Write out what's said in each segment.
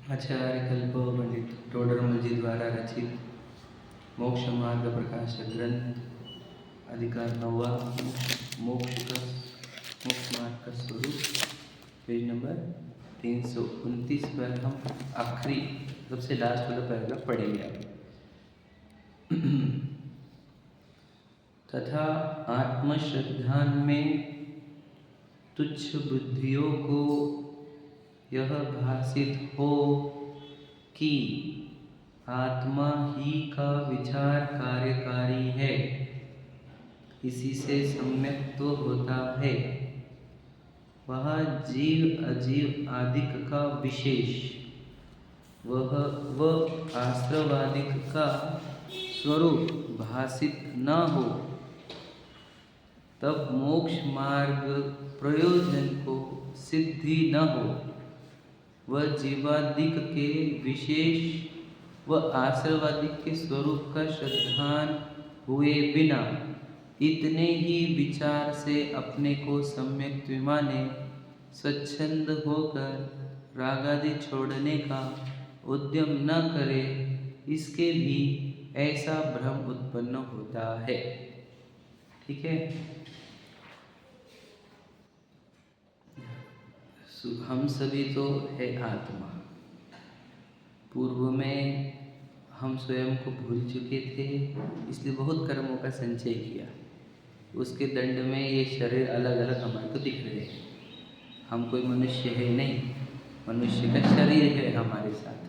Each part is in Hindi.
आचार्य कल्प पंडित टोडरमल जी द्वारा रचित मोक्ष मार्ग प्रकाशक ग्रंथ अधिकार नौवा मोक्ष मार्ग का स्वरूप पेज नंबर 329 पर हम आखिरी सबसे लास्ट वाला पैराग्राफ पढ़ेंगे। तथा आत्मश्रद्धान में तुच्छ बुद्धियों को यह भासित हो कि आत्मा ही का विचार कार्यकारी है, इसी से सम्यक तो होता है। वह जीव अजीव आदिक का विशेष वह आश्रवादिक का स्वरूप भासित न हो, तब मोक्ष मार्ग प्रयोजन को सिद्धि न हो। वह जीवादिक के विशेष व आश्रवादिक के स्वरूप का श्रद्धान हुए बिना इतने ही विचार से अपने को सम्यक विमाने स्वच्छंद होकर रागादि छोड़ने का उद्यम न करे, इसके भी ऐसा भ्रम उत्पन्न होता है। ठीक है, हम सभी तो है आत्मा। पूर्व में हम स्वयं को भूल चुके थे, इसलिए बहुत कर्मों का संचय किया। उसके दंड में ये शरीर अलग अलग हमारे को दिख रहे हैं। हम कोई मनुष्य है नहीं, मनुष्य का शरीर है हमारे साथ।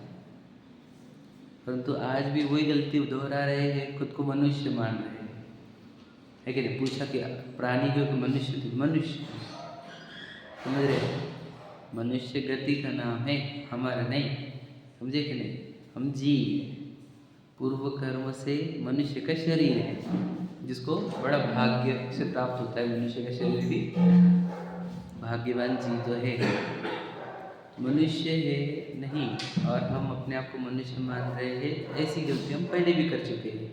परंतु आज भी वही गलती दोहरा रहे हैं, खुद को मनुष्य मान रहे हैं, है कि नहीं? पूछा कि प्राणी हो कि मनुष्य थे? मनुष्य, समझ रहे? मनुष्य गति का नाम है, हमारा नहीं। समझे कि नहीं? हम जीव पूर्व कर्म से मनुष्य का शरीर है, जिसको बड़ा भाग्य से प्राप्त होता है। मनुष्य का शरीर भी भाग्यवान जीव तो है, मनुष्य है नहीं। और हम अपने आप को मनुष्य मान रहे हैं। ऐसी गलती हम पहले भी कर चुके हैं।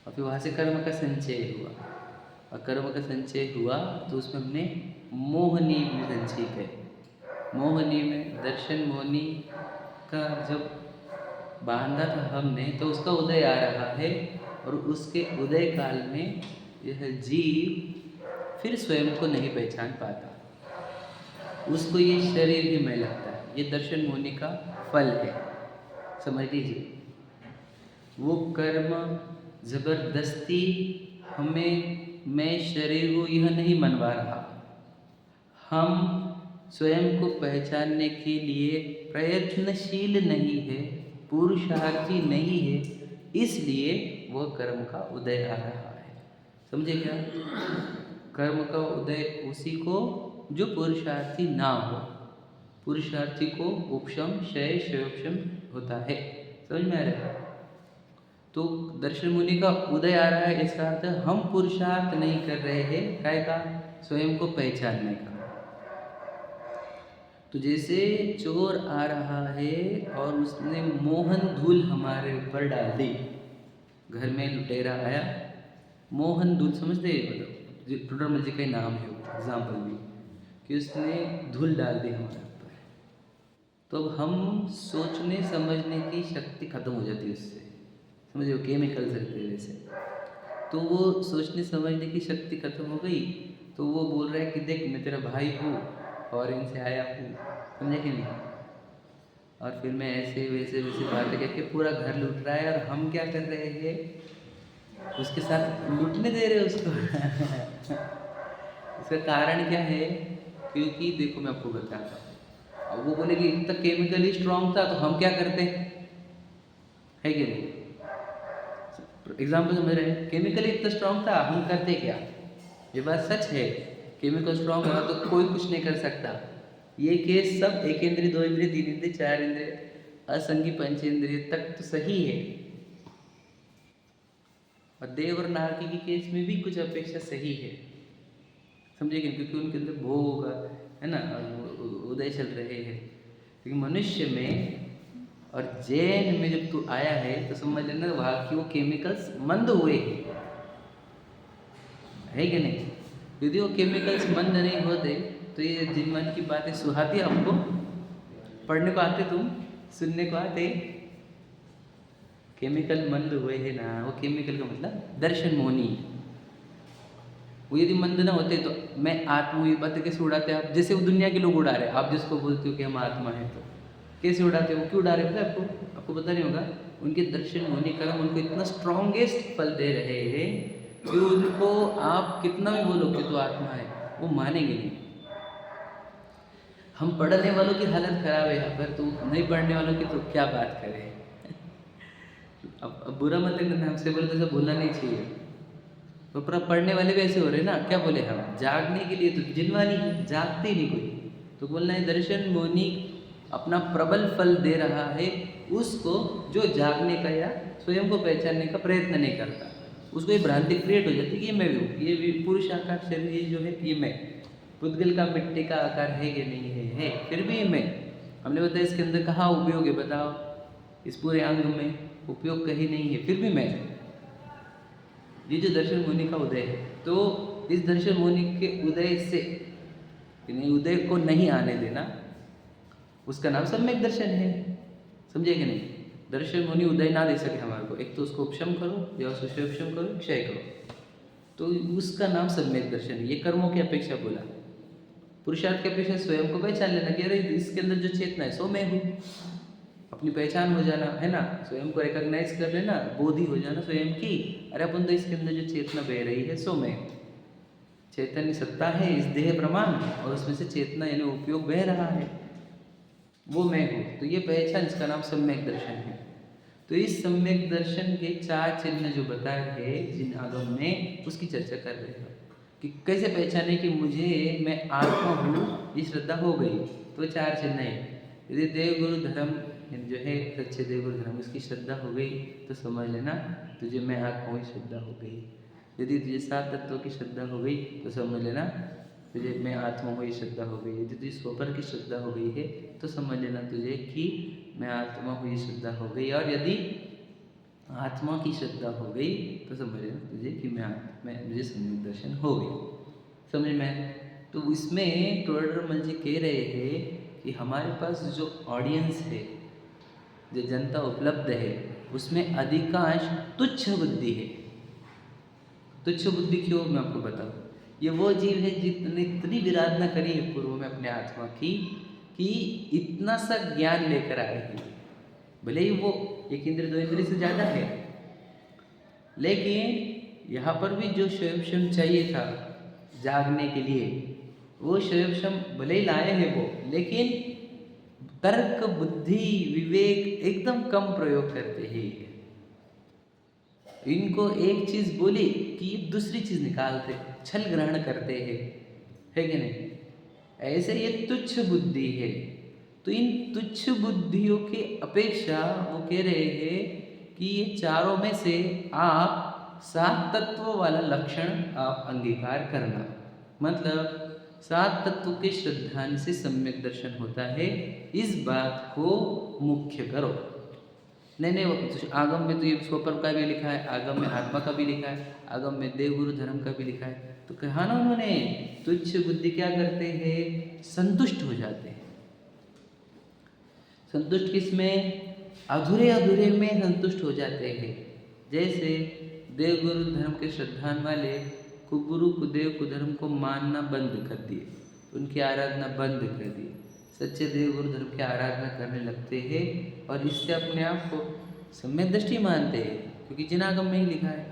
और फिर वहाँ से कर्म का संचय हुआ, और कर्म का संचय हुआ तो उसमें हमने मोहनी में संचय किया। मोहनी में दर्शन मोहनी का जब बांधा था हमने, तो उसका उदय आ रहा है। और उसके उदय काल में यह जीव फिर स्वयं को नहीं पहचान पाता, उसको ये शरीर ही में लगता है। ये दर्शन मोहनी का फल है, समझ लीजिए। वो कर्म जबरदस्ती हमें मैं शरीर हूँ यह नहीं मनवा रहा। हम स्वयं को पहचानने के लिए प्रयत्नशील नहीं है, पुरुषार्थी नहीं है, इसलिए वह कर्म का उदय आ रहा है। समझे क्या? कर्म का उदय उसी को जो पुरुषार्थी ना हो। पुरुषार्थी को उपशम शय शयोपशम होता है। समझ में आ रहा है? तो दर्शन मुनि का उदय आ रहा है, इसका अर्थ हम पुरुषार्थ नहीं कर रहे हैं काय का? स्वयं को पहचानने का। तो जैसे चोर आ रहा है और उसने मोहन धूल हमारे ऊपर डाल दी। घर में लुटेरा आया, मोहन धूल, समझते? मतलब टोडरमल जी का नाम है एग्जाम्पल भी, कि उसने धूल डाल दी हमारे ऊपर। तो हम सोचने समझने की शक्ति खत्म हो जाती है उससे। समझो, केमिकल से वैसे। तो वो सोचने समझने की शक्ति खत्म हो गई, तो वो बोल रहा है कि देख मैं तेरा भाई हूँ और इनसे आया हूँ, समझे कि नहीं? और फिर मैं ऐसे वैसे बातें करके पूरा घर लूट रहा है, और हम क्या कर रहे हैं? उसके साथ लूटने दे रहे उसको। इसका कारण क्या है? क्योंकि देखो मैं आपको बताता हूँ। अब वो बोले कि इतना केमिकली स्ट्रॉन्ग था, तो हम क्या करते है कि नहीं? एग्जाम्पल समझ रहे हैं? केमिकली इतना स्ट्रॉन्ग था, हम करते क्या? ये बात सच है। केमिकल स्ट्रॉन्ग होगा तो कोई कुछ नहीं कर सकता। ये केस सब एक इंद्रिय, दो इंद्रिय, तीन इंद्रिय, चार इंद्रिय, असंगी पंचेंद्रिय तक तो सही है। और देव और नारकी की केस में भी कुछ अपेक्षा सही है, समझेंगे? क्योंकि उनके अंदर भोग है ना, उदय चल रहे हैं। लेकिन मनुष्य में और जैन में जब तू आया है, तो समझ लेना वहाँ की वो केमिकल्स मंद हुए है कि नहीं? यदि वो केमिकल्स मंद नहीं होते तो ये जिन मन की बातें सुहाती आपको पढ़ने को आते तुम? सुनने को आते केमिकल मंद हुए है ना, वो केमिकल का मतलब दर्शन मोहनी। वो यदि मंद ना होते तो मैं आत्मा हूँ ये बात कैसे उड़ाते आप? जैसे वो दुनिया के लोग उड़ा रहे, आप जिसको बोलते हो कि हम आत्मा है, तो कैसे उड़ाते हो? क्यों उड़ा रहे पता है आपको? आपको पता नहीं होगा। उनके दर्शन मोहनी कर्म उनको इतना स्ट्रॉन्गेस्ट फल दे रहे हैं कि उनको आप कितना भी बोलो कि तो आत्मा है, वो मानेंगे नहीं। हम पढ़ने वालों की हालत खराब है यहाँ पर, तो नहीं पढ़ने वालों की तो क्या बात करें। अब बुरा मत लेना, हमसे बोले तो सब भूलना नहीं चाहिए। तो पूरा पढ़ने वाले भी ऐसे हो रहे ना, क्या बोले हम जागने के लिए तो जिनवानी जागते ही नहीं कोई, तो बोलना है दर्शन मोहनी अपना प्रबल फल दे रहा है उसको जो जागने का या स्वयं को पहचानने का प्रयत्न नहीं करता। उसको ये भ्रांति क्रिएट हो जाती है कि ये मैं भी हूँ, ये भी पुरुष आकार शरीर ये जो है ये मैं, पुद्गल का मिट्टी का आकार है कि नहीं है, फिर भी मैं। हमने बताया इसके अंदर कहाँ उपयोग है बताओ? इस पूरे अंग में उपयोग कहीं नहीं है, फिर भी मैं। ये जो दर्शन मुनि का उदय है, तो इस दर्शन मुनि के उदय से उदय को नहीं आने देना, उसका नाम सम्यक दर्शन है। समझे कि नहीं? दर्शन मुनि उदय ना दे सके हमारे को, एक तो उसको उपशम करो या उसको उपशम करो, क्षय करो, तो उसका नाम सम्यक दर्शन है। ये कर्मों की अपेक्षा बोला, पुरुषार्थ की अपेक्षा स्वयं को पहचान लेना कि अरे इसके अंदर जो चेतना है सो मैं हूँ, अपनी पहचान हो जाना है ना, स्वयं को रिकॉग्नाइज कर लेना, बोधि हो जाना स्वयं की, अरे अपन तो इसके अंदर जो चेतना बह रही है सो मैं, चैतन्य सत्ता है इस देह प्रमाण और उसमें से चेतना यानी उपयोग बह रहा है, वो मैं हूँ। तो ये पहचान, इसका नाम सम्यक दर्शन है। तो इस सम्यक दर्शन के 4 चिन्ह जो बताए हैं जिन आगम में, उसकी चर्चा कर रहे हैं कि कैसे पहचाने कि मुझे मैं आत्मा हूँ, ये श्रद्धा हो गई। तो 4 चिन्ह है। यदि देव गुरु धर्म जो है सच्चे देव गुरु धर्म उसकी श्रद्धा हो गई तो समझ लेना तुझे मैं आत्मा हूँ श्रद्धा हो गई। यदि तुझे 7 तत्वों की श्रद्धा हो गई तो समझ लेना तुझे मैं आत्मा हूँ ये श्रद्धा हो गई। यदि तुझे स्वपर की श्रद्धा हो गई है तो समझ लेना तुझे कि मैं आत्मा हूँ ये श्रद्धा हो गई। और यदि आत्मा की श्रद्धा हो गई तो समझ लेना तुझे कि मुझे सम्यक दर्शन हो गई। समझ में? तो इसमें टोडरमल जी कह रहे हैं कि हमारे पास जो ऑडियंस है, जो जनता उपलब्ध है, उसमें अधिकांश तुच्छ बुद्धि है। तुच्छ बुद्धि क्यों, मैं आपको बताऊँ। ये वो जीव है जितनी इतनी विराधना करी है पूर्व में अपने आत्मा की कि इतना सा ज्ञान लेकर आए हैं, भले ही वो एक इंद्र 2 इंद्र से ज़्यादा है, लेकिन यहाँ पर भी जो स्वयं चाहिए था जागने के लिए, वो स्वयं भले ही लाए हैं वो, लेकिन तर्क बुद्धि विवेक एकदम कम प्रयोग करते हैं। इनको एक चीज़ बोली कि ये दूसरी चीज़ निकालते, छल ग्रहण करते हैं, है कि नहीं? ऐसे ये तुच्छ बुद्धि है। तो इन तुच्छ बुद्धियों की अपेक्षा वो कह रहे हैं कि ये चारों में से आप 7 तत्वों वाला लक्षण आप अंगीकार करना। मतलब 7 तत्वों के श्रद्धान से सम्यक दर्शन होता है, इस बात को मुख्य करो। नहीं वो आगम में तो ये स्वपर का भी लिखा है, आगम में आत्मा का भी लिखा है, आगम में देवगुरु धर्म का भी लिखा है। तो कहा ना उन्होंने तुच्छ बुद्धि क्या करते हैं, संतुष्ट हो जाते हैं। संतुष्ट किसमें? अधूरे अधूरे में संतुष्ट हो जाते हैं। जैसे देवगुरु धर्म के श्रद्धान वाले कुगुरु कुदेव कुधर्म को मानना बंद कर दिए, उनकी आराधना बंद कर दी, सच्चे देव गुरु धर्म की आराधना करने लगते हैं और इससे अपने आप को सम्यक दृष्टि मानते हैं, क्योंकि जिन आगम में ही लिखा है।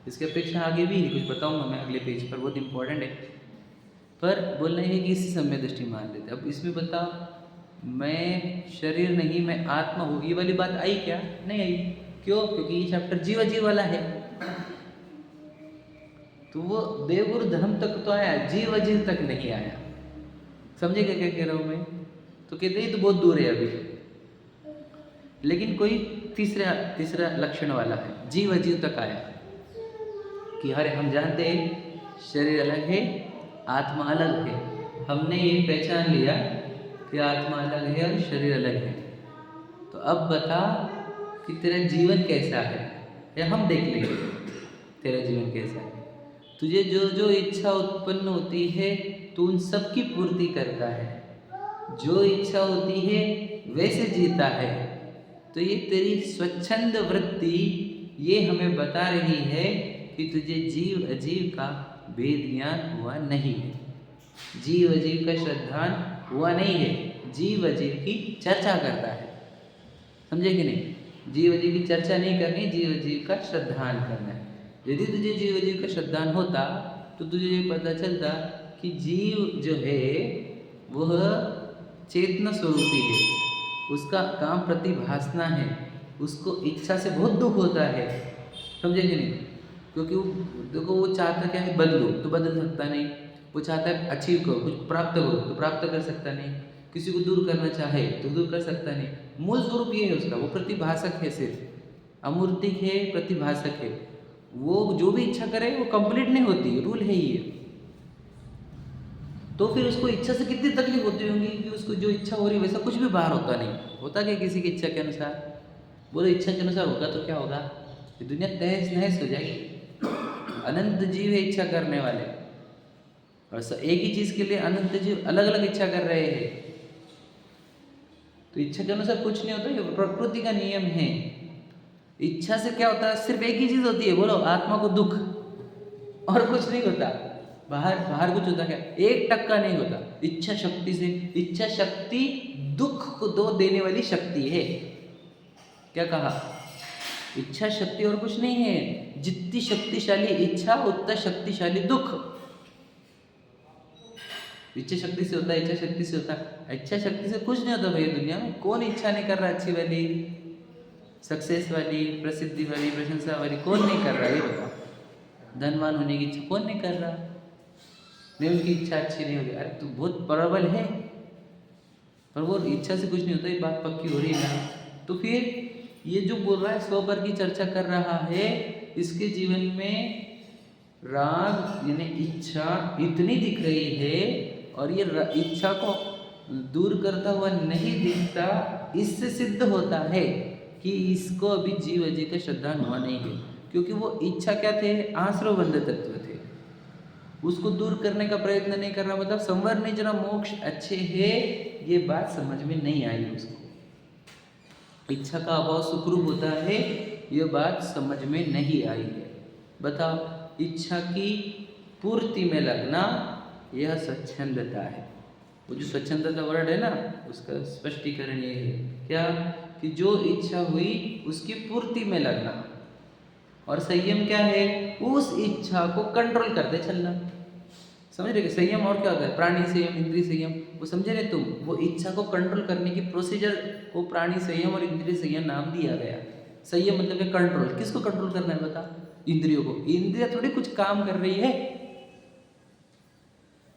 इसके अपेक्षा आगे भी कुछ बताऊंगा मैं अगले पेज पर, बहुत इंपॉर्टेंट है, पर बोलना है कि इसी सम्यक दृष्टि मान लेते। अब इसमें बताओ मैं शरीर नहीं मैं आत्मा हूँ, ये वाली बात आई क्या? नहीं आई। क्यों? क्योंकि ये चैप्टर जीव अजीव वाला है। तो वो देवगुरु धर्म तक तो आया, जीव अजीव तक नहीं आया। समझेगा क्या कह रहा हूँ मैं? तो कहते हैं तो बहुत दूर है अभी, लेकिन कोई तीसरा लक्षण वाला है, जीव अजीव तक आया कि अरे हम जानते हैं शरीर अलग है आत्मा अलग है, हमने ये पहचान लिया कि आत्मा अलग है और शरीर अलग है। तो अब बता कि तेरा जीवन कैसा है, या हम देख लेंगे तेरा जीवन कैसा है। तुझे जो जो इच्छा उत्पन्न होती है तो उन सब की पूर्ति करता है। जो इच्छा होती है वैसे जीता है। तो ये तेरी स्वच्छंद वृत्ति ये हमें बता रही है कि तुझे जीव अजीव का भेद ज्ञान हुआ नहीं है, जीव अजीव का श्रद्धान हुआ नहीं है, जीव अजीव की चर्चा करता है। समझे कि नहीं? जीव अजीव की चर्चा नहीं करनी, जीव अजीव का श्रद्धान करना है। यदि तुझे जीव अजीव का श्रद्धान होता तो तुझे ये पता चलता कि जीव जो है वह चेतना स्वरूपी है, उसका काम प्रतिभासना है, उसको इच्छा से बहुत दुख होता है। समझे कि नहीं? क्योंकि वो देखो, वो चाहता क्या है, बदलो तो बदल सकता नहीं, वो चाहता है अचीव करो, कुछ प्राप्त करो तो प्राप्त कर सकता नहीं, किसी को दूर करना चाहे तो दूर कर सकता नहीं। मूल स्वरूप ये है उसका, वो प्रतिभासक है, सिर्फ अमूर्तिक है, प्रतिभासक है। वो जो भी इच्छा करे वो कंप्लीट नहीं होती, रूल है ये। तो फिर उसको इच्छा से कितनी तकलीफ होती होगी कि उसको जो इच्छा हो रही है वैसा कुछ भी बाहर होता नहीं, होता क्या किसी की इच्छा के अनुसार? बोलो इच्छा के अनुसार होगा तो क्या होगा? ये दुनिया तहस नहस हो जाएगी। अनंत जीव है इच्छा करने वाले, और एक ही चीज़ के लिए अनंत जीव अलग अलग इच्छा कर रहे हैं। तो इच्छा के अनुसार कुछ नहीं होता, ये प्रकृति का नियम है। इच्छा से क्या होता है? सिर्फ एक ही चीज़ होती है, बोलो आत्मा को दुख, और कुछ नहीं होता। बाहर कुछ होता क्या? 1% नहीं होता। इच्छा शक्ति से, इच्छा शक्ति दुख को दो देने वाली शक्ति है। क्या कहा? इच्छा शक्ति और कुछ नहीं है। जितनी शक्तिशाली इच्छा उतना शक्तिशाली दुख। इच्छा शक्ति से होता है, इच्छा शक्ति से होता है। इच्छा शक्ति से कुछ नहीं होता भाई दुनिया में। कौन इच्छा नहीं कर रहा अच्छी वाली, सक्सेस वाली, प्रसिद्धि वाली, प्रशंसा वाली? कौन नहीं कर रहा है ये बताओ? धनवान होने की इच्छा कौन नहीं कर रहा? नहीं, उनकी इच्छा अच्छी नहीं होगी, अरे तू बहुत प्रबल है, पर वो इच्छा से कुछ नहीं होता। ये बात पक्की हो रही है ना? तो फिर ये जो बोल रहा है स्वपर की चर्चा कर रहा है, इसके जीवन में राग यानी इच्छा इतनी दिख रही है, और ये इच्छा को दूर करता हुआ नहीं दिखता। इससे सिद्ध होता है कि इसको अभी जीव अजीव का श्रद्धा हुआ नहीं है, क्योंकि वो इच्छा क्या थे? आश्रवबद्ध तत्व थे। उसको दूर करने का प्रयत्न नहीं कर रहा, मतलब संवर निजना मोक्ष अच्छे है, ये बात समझ में नहीं आई उसको। इच्छा का अभाव सुखरूप होता है, ये बात समझ में नहीं आई है। बताओ, इच्छा की पूर्ति में लगना यह स्वच्छंदता है। वो जो स्वच्छंदता वर्ड है ना, उसका स्पष्टीकरण ये है क्या? कि जो इच्छा हुई उसकी पूर्ति में लगना। और संयम क्या है? उस इच्छा को कंट्रोल करते चलना। समझ रहे? संयम और क्या होता है? प्राणी संयम, इंद्रिय संयम, वो समझे नहीं तुम? वो इच्छा को कंट्रोल करने की प्रोसीजर को प्राणी संयम और इंद्रिय संयम नाम दिया गया। संयम मतलब है कंट्रोल। किसको कंट्रोल करना है बता? इंद्रियों को। इंद्रिया थोड़ी कुछ काम कर रही है,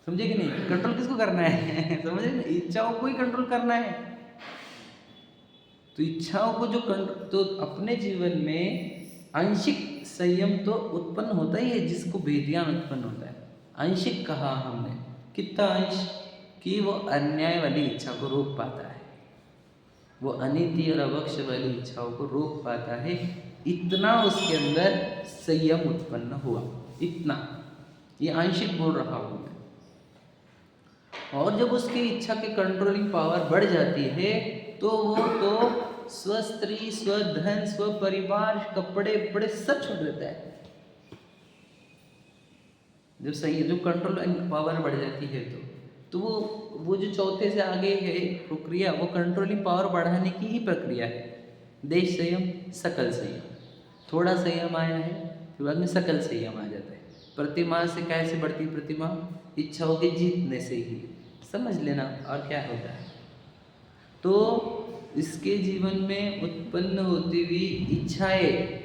समझे कि नहीं? कंट्रोल किसको करना है? समझे? इच्छाओं को ही कंट्रोल करना है। तो इच्छाओं को जो कंट्रोल, तो अपने जीवन में आंशिक संयम तो उत्पन्न होता ही है, जिसको भेदियान उत्पन्न होता है। आंशिक कहा हमने, कितना अंश? कि वो अन्याय वाली इच्छा को रोक पाता है, वो अनिति और अवक्ष वाली इच्छाओं को रोक पाता है। इतना उसके अंदर संयम उत्पन्न हुआ, इतना। ये आंशिक बोल रहा हूँ मैं। और जब उसकी इच्छा के कंट्रोलिंग पावर बढ़ जाती है, तो वो तो स्वस्त्री, स्वधन, स्वपरिवार, कपड़े बड़े सब छोड़ देता है। जब सही, जो कंट्रोलिंग पावर बढ़ जाती है तो वो जो चौथे से आगे है प्रक्रिया, वो कंट्रोलिंग पावर बढ़ाने की ही प्रक्रिया है। देश संयम, सकल संयम। थोड़ा संयम आया है, फिर बाद में सकल संयम आ जाता है। प्रतिमा से कैसे बढ़ती प्रतिमा? इच्छाओं के जीतने से ही। समझ लेना और क्या होता है। तो इसके जीवन में उत्पन्न होती हुई इच्छाएं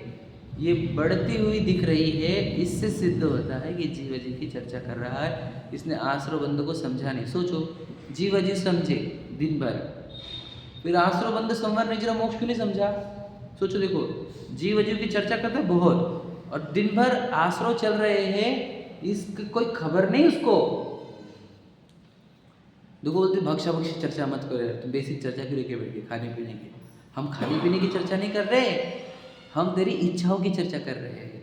ये बढ़ती हुई दिख रही है। इससे सिद्ध होता है कि जीव अजीव की चर्चा कर रहा है। इसने आश्रव बंध को समझा नहीं। सोचो, जीव अजीव समझे दिन भर, फिर आश्रव बंध संवर निजरा मोक्ष क्यों नहीं समझा? सोचो, देखो, जीव अजीव की चर्चा करते हैं बहुत, और दिन भर आश्रव चल रहे हैं, इसकी कोई खबर नहीं उसको। देखो, बोलते भक्षा भक्षी चर्चा मत करो यार, तुम बेसिक चर्चा क्यों लेके बैठे खाने पीने की? हम खाने पीने की चर्चा नहीं कर रहे, हम तेरी इच्छाओं की चर्चा कर रहे हैं।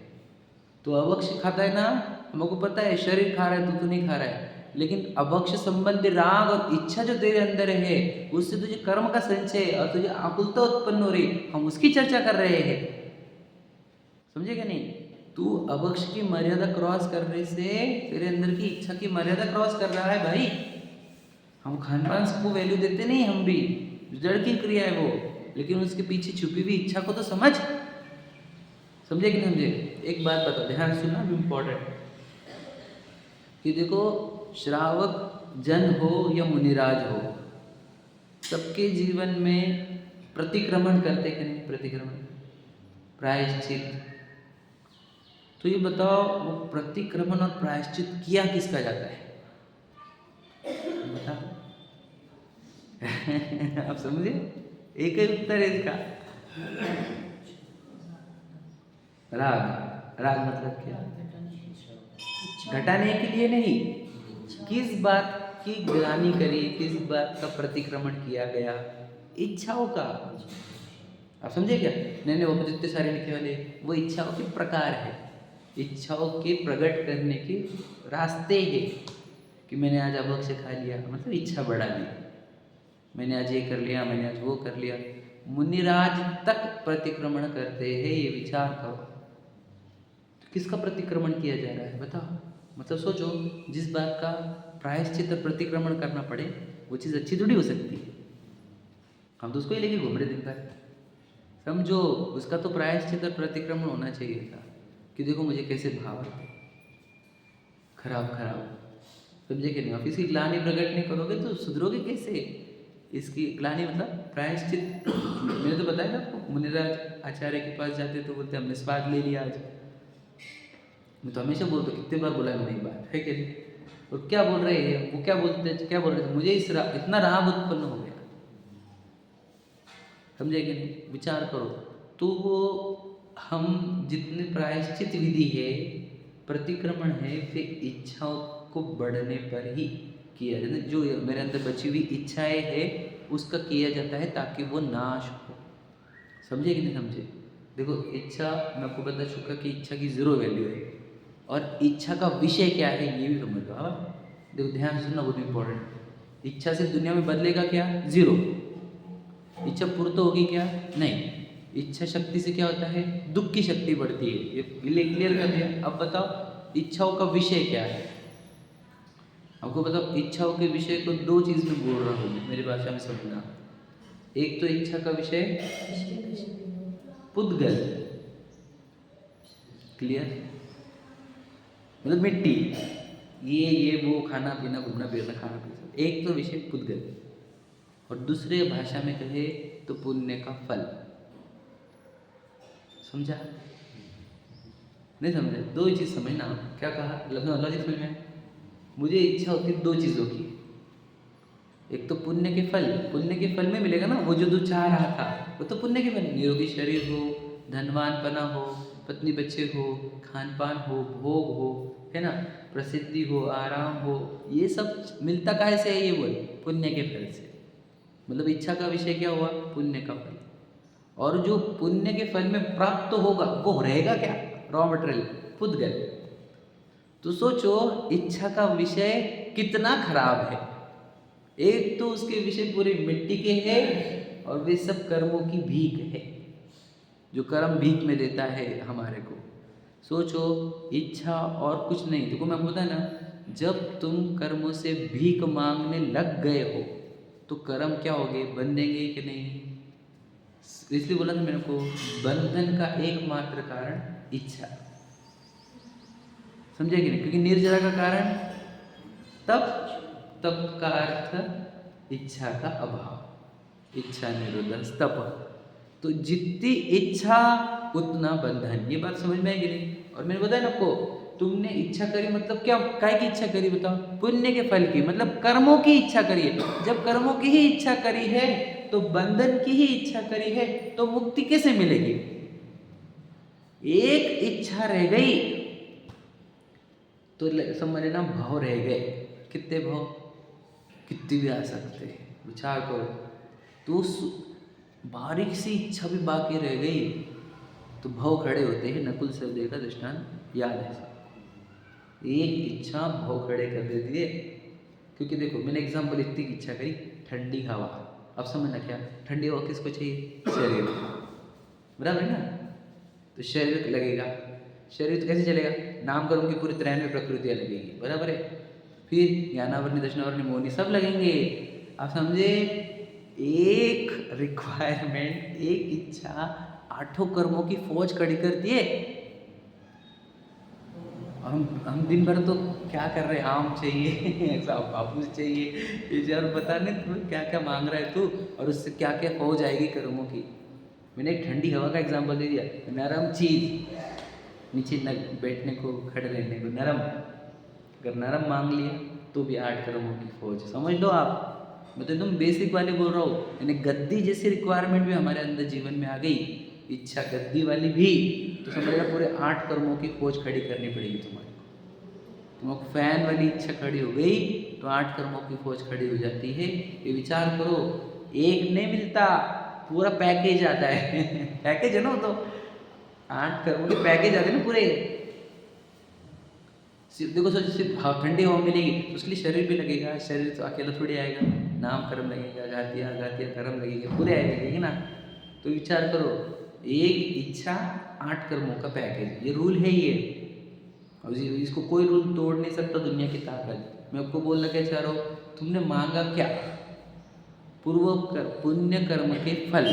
तो अवक्ष खाता है ना, हमको पता है शरीर खा रहा है, तू तो नहीं खा रहा है, लेकिन अभक्ष संबंधी राग और इच्छा जो तेरे अंदर है, उससे तुझे कर्म का संचय और तुझे आकुलता उत्पन्न हो रही, हम उसकी चर्चा कर रहे हैं। समझे क्या नहीं? तू अभक्ष की मर्यादा क्रॉस करने से तेरे अंदर की इच्छा की मर्यादा क्रॉस कर रहा है भाई। हम खान पान को वैल्यू देते नहीं, हम भी जड़ की क्रिया है वो, लेकिन उसके पीछे छुपी हुई इच्छा को तो समझ। समझे कि नहीं समझे? एक बात बता, ध्यान सुनना, इम्पोर्टेंट, कि देखो श्रावक जन हो या मुनिराज हो, सबके जीवन में प्रतिक्रमण करते कि नहीं? प्रतिक्रमण, प्रायश्चित। तो ये बताओ, वो प्रतिक्रमण और प्रायश्चित किया किसका जाता है? बताओ। आप समझे? एक ही उत्तर है इसका, राग। राग मतलब क्या? घटाने के लिए नहीं, किस बात की ग्लानि करी, किस बात का प्रतिक्रमण किया गया? इच्छाओं का। आप समझे क्या? नहीं वो तो जितने सारे लिखे वाले, वो इच्छाओं के प्रकार है, इच्छाओं के प्रकट करने के रास्ते हैं। कि मैंने आज अभक्ष खा लिया, मतलब इच्छा बढ़ा दी, मैंने आज ये कर लिया, मैंने आज वो कर लिया। मुनिराज तक प्रतिक्रमण करते हैं, ये विचार करो। तो किसका प्रतिक्रमण किया जा रहा है बताओ? मतलब सोचो, जिस बात का प्रायश्चित और प्रतिक्रमण करना पड़े, वो चीज़ अच्छी थोड़ी हो सकती है। हम तो उसको ही लेके घूम रहे दिन भर। समझो, उसका तो प्रायश्चित और प्रतिक्रमण होना चाहिए था कि देखो मुझे कैसे भाव आते, खराब खराब। समझे कि नहीं? आप इसकी ग्लानि प्रकट नहीं करोगे तो सुधरोगे कैसे? इसकी ग्लानि मतलब प्रायश्चित। मैंने तो बताया ना आपको, मुनिराज आचार्य के पास जाते तो बोलते हमने स्वाद ले लिया आज। मैं तो हमेशा बोलता हूँ, कितने बार बोला है मैंने ये बात, है कि नहीं? और क्या बोल रहे हैं वो, क्या बोल रहे थे? मुझे इतना राग उत्पन्न हो गया। समझे कि नहीं? विचार करो। तो वो हम जितने प्रायश्चित विधि है, प्रतिक्रमण है, फिर इच्छाओं को बढ़ने पर ही किया जाता है। जो मेरे अंदर बची हुई इच्छाएं है, उसका किया जाता है ताकि वो नाश हो। समझे कि नहीं समझे? देखो, इच्छा, मैं आपको बता चुका कि इच्छा की जीरो वैल्यू है, और इच्छा का विषय क्या है ये भी समझ लो। हाँ, देखो ध्यान से सुनना, बहुत इंपॉर्टेंट। इच्छा से दुनिया में बदलेगा क्या? जीरो। इच्छा पूर्त होगी क्या? नहीं। इच्छा शक्ति से क्या होता है? दुख की शक्ति बढ़ती है। ये क्लियर कर दिया। अब बताओ इच्छाओं का विषय क्या है? आपको बताओ, इच्छाओं के विषय को दो चीज में बोल रहा हूँ, मेरी भाषा में समझना। एक तो इच्छा का विषय पुद्गल, क्लियर, मतलब मिट्टी, ये वो, खाना पीना, घूमना फिरना, खाना पीना। एक तो विषय पुद्गल, और दूसरे भाषा में कहे तो पुण्य का फल। समझा? नहीं समझा? दो ही चीज समझना। क्या कहा? लॉजिक समझ में? मुझे इच्छा होती है दो चीजों की, एक तो पुण्य के फल। पुण्य के फल में मिलेगा ना वो जो तू चाह रहा था, वो तो पुण्य के फल। निरोगी शरीर हो, धनवानपना हो, पत्नी बच्चे हो, खान पान हो, भोग हो, है ना, प्रसिद्धि हो, आराम हो, ये सब मिलता काहे से है? ये बोल, पुण्य के फल से। मतलब इच्छा का विषय क्या हुआ? पुण्य का फल। और जो पुण्य के फल में प्राप्त होगा वो रहेगा क्या? रॉ मटेरियल, पुद्गल। तो सोचो इच्छा का विषय कितना खराब है। एक तो उसके विषय पूरे मिट्टी के हैं, और वे सब कर्मों की भीख है, जो कर्म भीख में देता है हमारे को। सोचो, इच्छा और कुछ नहीं। देखो मैं बोलता ना, जब तुम कर्मों से भीख मांगने लग गए हो तो कर्म क्या हो गए? बंधेंगे कि नहीं? इसलिए बोला था मेरे को, बंधन का एकमात्र कारण इच्छा। समझे कि नहीं? क्योंकि निर्जरा का कारण तप, तप का अर्थ इच्छा का अभाव, इच्छा निरोध तप। तो जितनी इच्छा उतना बंधन। ये बात समझ में आएगी नहीं? और मैंने बताया ना आपको, तुमने इच्छा करी मतलब क्या? काय की इच्छा करी बताओ? पुण्य के फल की, मतलब कर्मों की इच्छा करी है। जब कर्मों की ही इच्छा करी है तो बंधन की ही इच्छा करी है, तो मुक्ति कैसे मिलेगी? एक इच्छा रह गई तो समझ लेना भाव रह गए। कितने भाव? कितने भी आ सकते हैं, विचार करो। तो बारीक सी इच्छा भी बाकी रह गई तो भाव खड़े होते हैं। नकुल सहदेव का दृष्टांत याद है? एक इच्छा भाव खड़े कर देती है। क्योंकि देखो मैंने एग्जाम्पल इतनी की इच्छा करी, ठंडी हवा, अब समझना क्या, ठंडी हवा किसको चाहिए? शरीर, बराबर है ना? तो शरीर लगेगा, शरीर तो कैसे चलेगा? नामकरण की पूरी 93 प्रकृतियाँ लगेगी, बराबर है? फिर ज्ञानावरणी, दक्षिणावरणी, मोहिनी सब लगेंगे। आप समझे? एक रिक्वायरमेंट, एक इच्छा 8 कर्मों की फौज खड़ी करती है। हम दिन भर तो क्या कर रहे हैं, आम चाहिए ऐसा हापुस चाहिए, ये यार पता नहीं तुम्हें क्या क्या मांग रहा है तू, और उससे क्या क्या फौज आएगी कर्मों की। मैंने एक ठंडी हवा का एग्जांपल दे दिया, नरम चीज, नीचे न बैठने को, खड़े रहने को, नरम, अगर नरम मांग लिया तो भी 8 कर्मों की फौज, समझ लो आप। मैं तो एकदम बेसिक वाले बोल रहा हूँ, यानी गद्दी जैसी रिक्वायरमेंट भी हमारे अंदर जीवन में आ गई, इच्छा गद्दी वाली भी, तो समझेगा पूरे 8 कर्मों की फौज खड़ी करनी पड़ेगी तुम्हारे को। तुमको फैन वाली इच्छा खड़ी हो गई तो 8 कर्मों की फौज खड़ी हो जाती है। ये विचार करो, एक नहीं मिलता, पूरा पैकेज आता है पैकेज है ना, वो तो 8 कर्मों के पैकेज आते हैं ना पूरे। सिर्फ देखो, सोचो सिर्फ ठंडी हवा मिलेगी तो उसके लिए शरीर भी लगेगा, शरीर तो अकेला थोड़ी आएगा, नाम कर्म लगेगा, घातिया घातिया कर्म लगेंगे, पूरे आएंगे ना। तो विचार करो, एक इच्छा 8 कर्मों का पैकेज, ये रूल है ये, और इसको कोई रूल तोड़ नहीं सकता, दुनिया की ताकत। मैं आपको बोलना क्या चाह रहा हूँ, तुमने मांगा क्या? पुण्य कर्म के फल,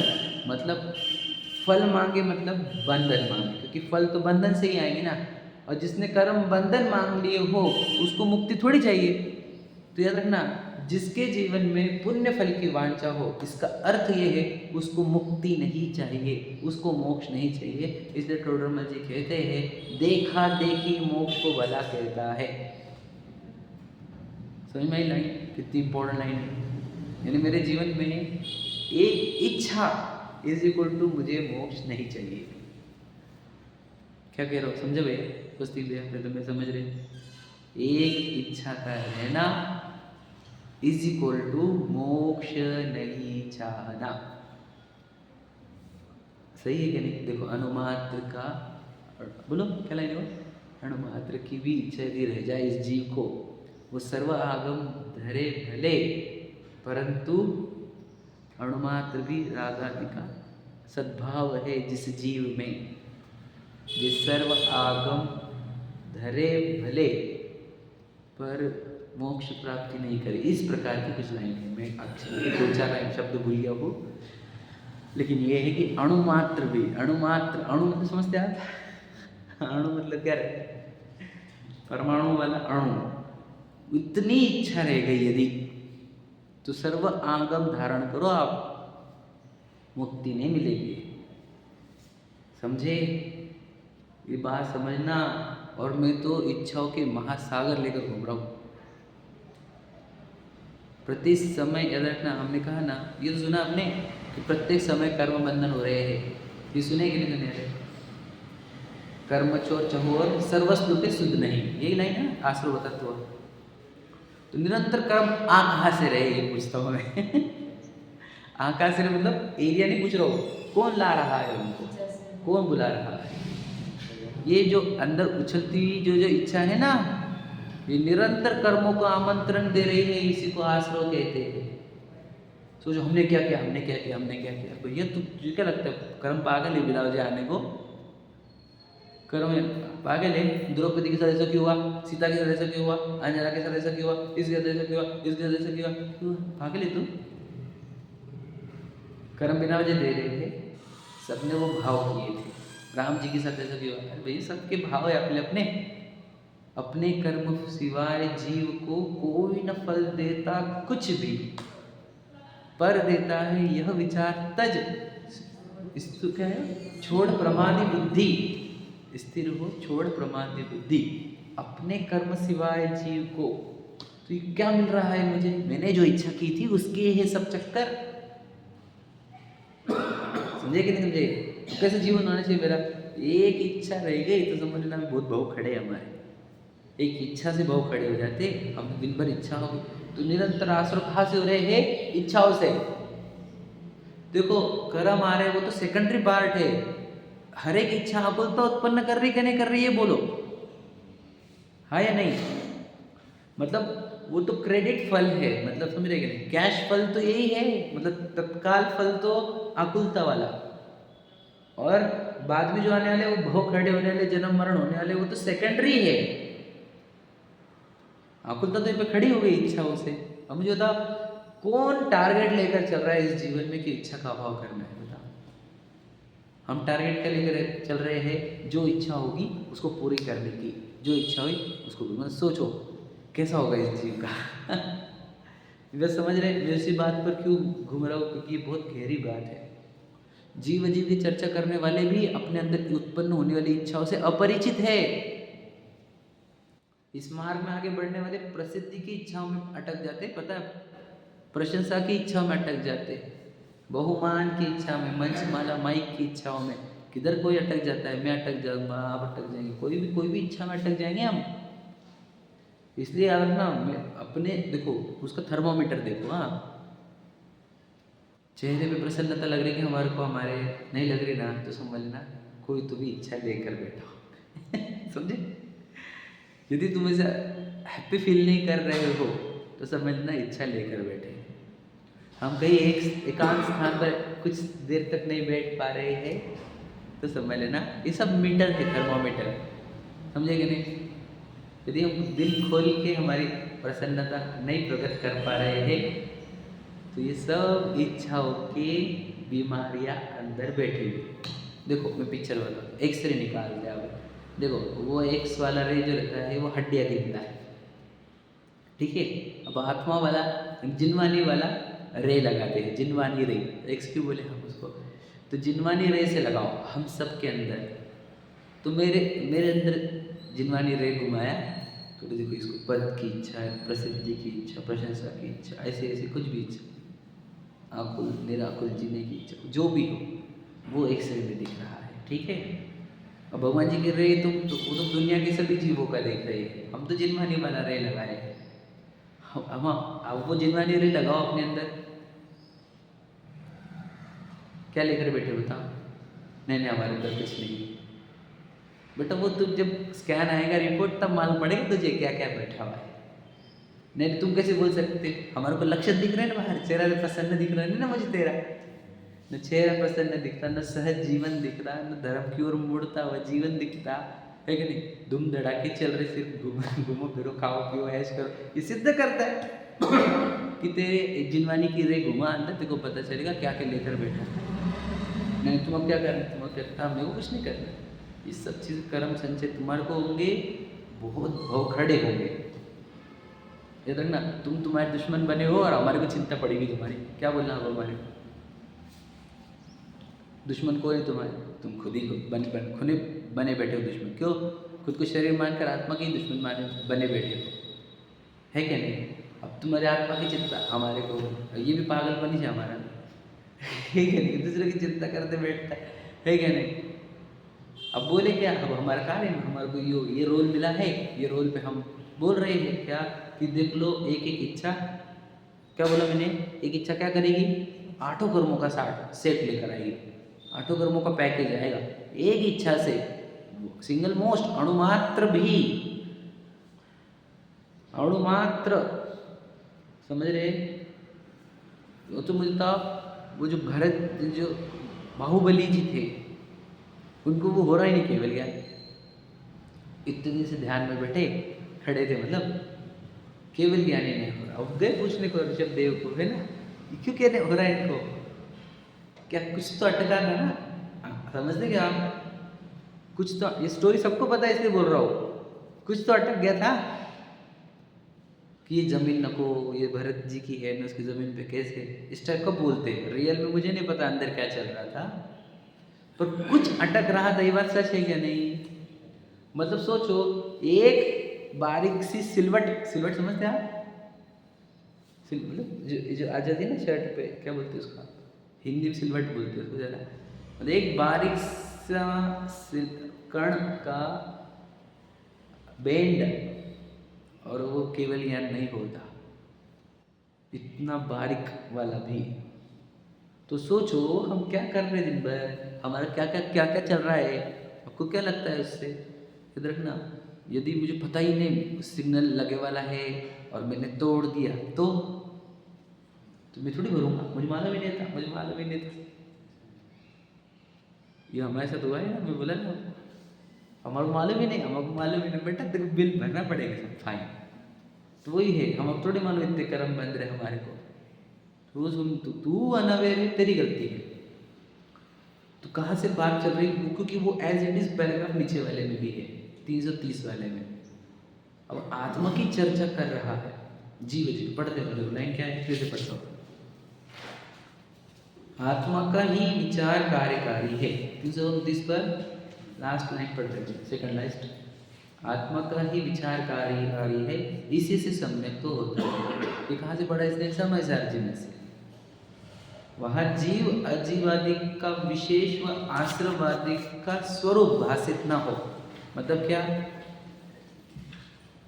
मतलब फल मांगे मतलब बंधन मांगे, क्योंकि फल तो बंधन से ही आएंगे ना। और जिसने कर्म बंधन मांग लिए हो उसको मुक्ति थोड़ी चाहिए। तो याद रखना, जिसके जीवन में पुण्य फल की वांछा हो, इसका अर्थ ये है उसको मुक्ति नहीं चाहिए, उसको मोक्ष नहीं चाहिए। इसलिए टोडरमल जी कहते हैं, देखा देखी मोक्ष को भला कहता है। समझ में आई लाइन? कितनी इंपॉर्टेंट लाइन है। यानी मेरे जीवन में एक इच्छा इज इक्वल टू मुझे मोक्ष नहीं चाहिए। क्या कह रहा हूँ, समझे भैया? कुछ तो मैं समझ रहे, एक इच्छा का रहना इज इक्वल टू मोक्ष नहीं चाहना। सही है क्या नहीं? देखो, अनुमात्र का, बोलो क्या लाइन है? अनुमात्र की भी इच्छा यदि रह जाए इस जीव को, वो सर्व आगम धरे भले, परंतु अणुमात्र भी रागादि का सद्भाव है जिस जीव में, ये सर्व आगम धरे भले पर मोक्ष प्राप्ति नहीं करे। इस प्रकार की कुछ लाइन है, मैं अक्षर 2-4 लाइन शब्द भूल गया हूँ, लेकिन ये है कि अणुमात्र भी, अणुमात्र, अणु मतलब समझते आप? अणु मतलब क्या है? परमाणु वाला अणु। इतनी इच्छा रह गई यदि, तो सर्व आगम धारण करो आप, मुक्ति नहीं मिलेगी। समझे? ये बात समझना। और मैं तो इच्छाओं के महासागर लेकर घूम रहा हूँ प्रति समय। याद रखना, हमने कहा ना, ये तो सुना आपने कि प्रत्येक समय कर्म बंधन हो रहे हैं, ये सुने कि नहीं सुने? कर्म चोर चहोर सर्वस्व पे शुद्ध नहीं, यही लाइन है आश्रव तत्व। तो निरंतर कर्म आकाश से रहे, ये पूछता हूँ मैं आकाश से मतलब एरिया नहीं पूछ रहा हूँ, कौन ला रहा है उनको, कौन बुला रहा है? ये जो अंदर उछलती जो इच्छा है ना, ये निरंतर कर्मों को आमंत्रण दे रही है, इसी को आश्रव कहते हैं। सोचो, हमने क्या किया, हमने क्या किया, हमने क्या किया। तो ये तुझे क्या लगता है, कर्म पागल है बिलावल जी आने को? कर्म पागल है? द्रौपदी के साथ ऐसा क्यों हुआ, सीता के साथ ऐसा क्यों हुआ, अंजना के साथ ऐसा क्यों हुआ, इसके साथ ऐसा क्यों हुआ, इसके साथ ऐसा क्यों हुआ? पागल है तू? कर्म बिना वजह दे रहे थे, सबने वो भाव किए थे। राम जी के साथ ऐसा क्यों हुआ? भाई सबके भाव है अपने अपने। अपने कर्म सिवाय जीव को कोई न फल देता कुछ भी, पर देता है यह विचार तज, इसको क्या है, छोड़ प्रमादी बुद्धि, स्थिर हो छोड़ प्रमादी बुद्धि। अपने कर्म सिवाय जीव को तो क्या मिल रहा है मुझे, मैंने जो इच्छा की थी उसके है सब चक्कर। समझे कि नहीं समझे? तो कैसे जीवन होना चाहिए मेरा? एक इच्छा रह गई तो समझ लेना बहुत भाव खड़े हमारे, एक इच्छा से भाव खड़े हो जाते। हम दिन भर इच्छा होगी तो निरंतर आश्रय कहाँ से हो रहे हैं? इच्छाओं से। देखो, कर्म आ रहे वो तो सेकेंडरी पार्ट है, हर एक इच्छा अबुलता उत्पन्न कर रही कि नहीं कर रही है, बोलो हाँ या नहीं? मतलब वो तो क्रेडिट फल है, मतलब समझ रहे कि नहीं, कैश फल तो यही है, मतलब तत्काल फल तो आकुलता वाला, और बाद में जो आने वाले वो भव खड़े होने वाले, जन्म मरण होने वाले, वो तो सेकेंडरी है। आकुलता तो पे खड़ी हो गई इच्छाओं से। अब मुझे बताओ, कौन टारगेट लेकर चल रहा है इस जीवन में कि इच्छा का अभाव करना है? बताओ, हम टारगेट क्या लेकर चल रहे हैं? जो इच्छा होगी उसको पूरी करने की, जो इच्छा हुई उसको, मतलब सोचो कैसा होगा इस जीव का। बस समझ रहे मैं इसी बात पर क्यों घूम रहा हूँ, क्योंकि ये बहुत गहरी बात है। जीव अजीव की चर्चा करने वाले भी अपने अंदर की उत्पन्न होने वाली इच्छाओं से अपरिचित है। इस मार्ग में आगे बढ़ने वाले प्रसिद्धि की इच्छाओं में अटक जाते, पता है, प्रशंसा की इच्छाओं में अटक जाते, बहुमान की इच्छा में, मंच माला माइक की इच्छाओं में। किधर कोई अटक जाता है, मैं अटक जाऊंगा, आप अटक जाएंगे, कोई भी इच्छा में अटक जाएंगे हम। इसलिए अगर ना अपने देखो, उसका थर्मोमीटर देखो, हाँ, चेहरे पे प्रसन्नता लग रही कि हमारे को, हमारे नहीं लग रही ना, तो समझना कोई तो भी इच्छा लेकर बैठा हो। समझे? यदि तुम ऐसा हैप्पी फील नहीं कर रहे हो तो समझना इच्छा लेकर बैठे। हम कहीं एकांत स्थान पर कुछ देर तक नहीं बैठ पा रहे हैं तो समझ लेना ये सब मीटर है, थर्मोमीटर। समझे कि नहीं? यदि हम दिल खोल के हमारी प्रसन्नता नहीं प्रकट कर पा रहे हैं तो ये सब इच्छाओं की बीमारियां अंदर बैठी हुई। देखो मैं पिक्चर बताता हूँ, एक्सरे निकालते हैं। अब देखो, वो एक्स वाला रे जो रहता है वो हड्डियाँ गिनता है, ठीक है। अब आत्मा वाला, जिनवानी वाला रे लगाते हैं, जिनवानी रे, एक्स क्यों बोले हम उसको, तो जिनवानी रे से लगाओ हम सब के अंदर। तो मेरे अंदर जिनवानी रे घुमाया तो देखो, इसको पद की इच्छा है, प्रसिद्धि की इच्छा, प्रशंसा की इच्छा, ऐसे ऐसे कुछ भी इच्छा, आकुल निराकुल जीने की इच्छा, जो भी हो वो एक्सरे में दिख रहा है, ठीक है। अब भगवान जी कह रहे हैं तो वो तो दुनिया के सभी जीवों का देख रहे हैं, हम तो जिनवानी वाला रे लगाए हैं। हम अब वो जिनवानी रे लगाओ अपने अंदर, क्या लेकर बैठे बताओ? नहीं हमारे अंदर कुछ नहीं। बेटा वो तुम जब स्कैन आएगा रिपोर्ट तब मालूम पड़ेगा तुझे क्या क्या बैठा हुआ है। नहीं तुम कैसे बोल सकते? हमारे को लक्षण दिख रहे हैं ना बाहर, चेहरा प्रसन्न दिख रहा है ना मुझे तेरा, न चेहरा प्रसन्न दिखता, न सहज जीवन दिखता, न धर्म की ओर मुड़ता हुआ जीवन दिखता है कि नहीं? धूम धड़ाके चल रहे, सिर्फ घूमो फिरो, खाओ पियो, ऐश करो, ये सिद्ध करता है कि तेरे जिनवानी की रे घुमा अंदर, तेरे को पता चलेगा क्या क्या लेकर बैठा। नहीं तुम अब क्या करना, तुम अब क्या करना, मेरे को कुछ नहीं करना। ये सब चीज़ कर्म संचय तुम्हारे को होंगे, बहुत भाव खड़े होंगे। याद रखना, तुम तुम्हारे दुश्मन बने हो और हमारे को चिंता पड़ेगी तुम्हारी। क्या बोलना हो हमारे दुश्मन को है तुम्हारे, तुम खुद ही खुद ही बने बैठे हो दुश्मन। क्यों? खुद को शरीर मानकर आत्मा के ही दुश्मन बने बैठे हो, है क्या नहीं? अब तुम्हारे आत्मा की चिंता हमारे को, ये भी पागलपन ही है हमारा, है क्या नहीं? दूसरे की चिंता करते बैठता है क्या नहीं? अब बोले क्या, अब हमारा कार्य है, हमारे को ये रोल मिला है, ये रोल पे हम बोल रहे हैं क्या कि देख लो, एक एक इच्छा, क्या बोला मैंने, एक इच्छा क्या करेगी, 8 कर्मों का सेट लेकर आएगी, 8 कर्मों का पैकेज आएगा एक इच्छा से। सिंगल मोस्ट अणुमात्र भी, अणुमात्र, समझ रहे? तो मुझे था वो जो भरत, जो बाहुबली जी थे, उनको वो हो रहा ही नहीं केवल ज्ञान। इतने दिन से ध्यान में बैठे खड़े थे, मतलब केवल ज्ञान ही नहीं हो रहा। अब गए पूछने को ऋषभ देव को, है ना, क्यों कहने हो रहा है इनको, क्या कुछ तो अटका था ना? समझते क्या आप? कुछ तो, ये स्टोरी सबको पता है इसलिए बोल रहा हूँ, कुछ तो अटक गया था कि ये जमीन नको, ये भरत जी की है ना, उसकी जमीन पे कैसे, इस टाइप का बोलते। रियल में मुझे नहीं पता अंदर क्या चल रहा था, पर कुछ अटक रहा था। ये बात सच है क्या नहीं? मतलब सोचो, एक बारीक सी सिलवट समझते आप? मतलब जो आ जाती है ना शर्ट पे, क्या बोलते हैं उसका, हिंदी में सिलवट बोलते हैं उसको ज़रा। मतलब एक बारीक सा कण का बेंड, और वो केवल ज्ञान नहीं होता, इतना बारीक वाला भी। तो सोचो हम क्या कर रहे हैं दिन भर, हमारा क्या क्या चल रहा है, आपको क्या लगता है इससे? याद रखना, यदि मुझे पता ही नहीं सिग्नल लगे वाला है और मैंने तोड़ दिया तो मैं थोड़ी भरूंगा, मुझे मालूम ही नहीं था, मुझे मालूम ही नहीं था। ये हमारे साथ हुआ है ना, मैं बोला ना, हमारे मालूम ही नहीं, हमको मालूम ही नहीं, बेटा तेरे को बिल भरना पड़ेगा सब, फाइन। तो वही है, हम थोड़ी मालूम इतने कर्म बंद रहे हमारे को। तू अनअवेयर है, तेरी गलती है। तो कहाँ से बात चल रही, क्योंकि वो एज इट इज पैराग्राफ नीचे वाले में भी है, 330 वाले में। अब आत्मा की चर्चा कर रहा है, जीव जीव पढ़ते पढ़ते लाइन क्या है, फिर से पढ़ता हूँ। आत्मा का ही विचार कार्यकारी है, 329 पर लास्ट लाइन पढ़ते हैं, सेकंड लास्ट। आत्मा का ही विचार कार्यकारी है, इसी से सम्यक तो होता है। ये कहाँ से पढ़ा इसने, समझदार जीने से। वहाँ जीव अजीवादि का विशेष व आश्रमवादी का स्वरूप भाषित ना हो। मतलब क्या,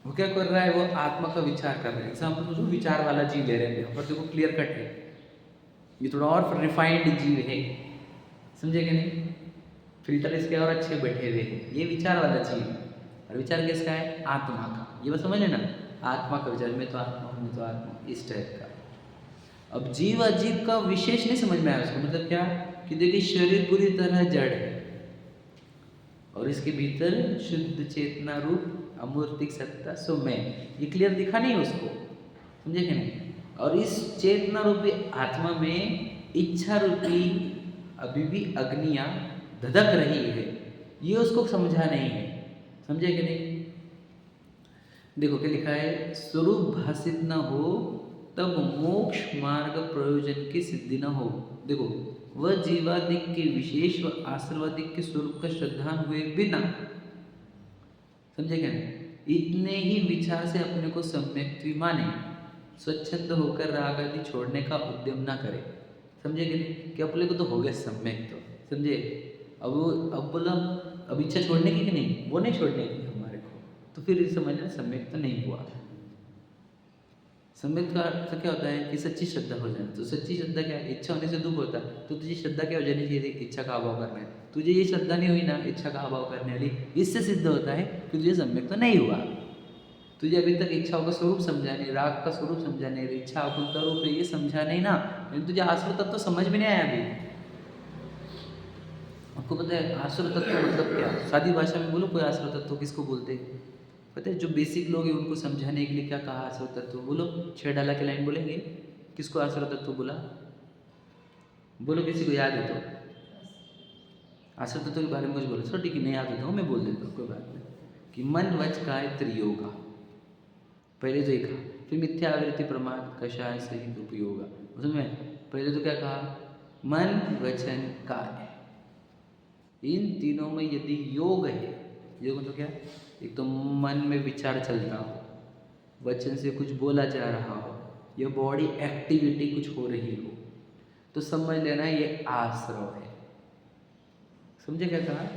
वो क्या कर रहा है, वो आत्मा का विचार कर रहे हैं। एग्जाम्पल जो विचार वाला जीव ले रहे हैं, पर देखो क्लियर कट है, ये थोड़ा और रिफाइंड जीव है, समझे कि नहीं। फिल्टर इसके और अच्छे बैठे हुए हैं, ये विचार वाला जीव। और विचार किसका है, आत्मा का। ये बस समझ लेना, आत्मा का विचार, मैं तो आत्मा हूँ, मैं तो आत्मा, इस टाइप का। अब जीव अजीव का विशेष नहीं समझ में आया उसको, मतलब क्या कि देखिए शरीर पूरी तरह जड़ है और इसके भीतर शुद्ध चेतना रूप अमूर्तिक सत्ता सो मैं, ये क्लियर दिखा नहीं उसको, समझे कि नहीं। और इस चेतना रूपी आत्मा में इच्छा रूपी अभी भी अग्नियां धधक रही है, ये उसको समझा नहीं है, समझे कि नहीं। देखो क्या लिखा है, स्वरूप भाषित न हो तब मोक्ष मार्ग प्रयोजन की सिद्धि न हो। देखो वह जीवादिक के विशेष व आश्रवादिक के स्वरूप का श्रद्धान हुए बिना, समझे क्या, इतने ही विचार से अपने को सम्यक माने, स्वच्छंद होकर राग आदि छोड़ने का उद्यम ना करे, समझे कि नहीं, कि अपने को तो हो गया सम्यक, तो समझे। अब बोला अब इच्छा छोड़ने की कि नहीं, वो नहीं छोड़ने की हमारे को, तो फिर समझना सम्यक तो नहीं हुआ। सम्यक का अर्थ क्या होता है कि सच्ची श्रद्धा हो जाए। तो सच्ची श्रद्धा क्या है, इच्छा होने से दुख होता है, तो तुझे श्रद्धा क्या हो जानी चाहिए, इच्छा का अभाव करना है। तुझे ये श्रद्धा नहीं हुई ना, इच्छा का अभाव करने वाली, इससे सिद्ध होता है कि तुझे सम्यक तो नहीं हुआ। तुझे अभी तक इच्छाओं का स्वरूप समझा नहीं, राग का स्वरूप समझा नहीं, इच्छा अकुलता रूप है ये समझा नहीं ना, लेकिन तुझे आश्रय तत्व तो समझ में नहीं आया अभी। आपको पता है आश्रय तत्व मतलब क्या, सादी भाषा में बोलो, कोई आश्रय तत्व किसको बोलते हैं पता है, जो बेसिक लोग हैं उनको समझाने के लिए क्या कहा आश्रय तत्व, बोलो 6 डाला के लाइन बोलेंगे, किसको आश्रय तत्व बोला, बोलो किसी को याद है तो। आश्रय तत्व के बारे में कुछ बोलो, चलो ठीक है नहीं याद होता हूँ मैं बोल देता हूँ, कोई बात नहीं। कि मन वच काय त्रियोगा, पहले तो ये कहा, फिर मिथ्यावृत्ति प्रमाद कषाय सहित उपयोगा, उसमें पहले तो क्या कहा, मन वचन काय, इन तीनों में यदि योग है, योग मतलब क्या, एक तो मन में विचार चलता हो, वचन से कुछ बोला जा रहा हो, या बॉडी एक्टिविटी कुछ हो रही हो, तो समझ लेना ये आश्रव है। समझे क्या कहा,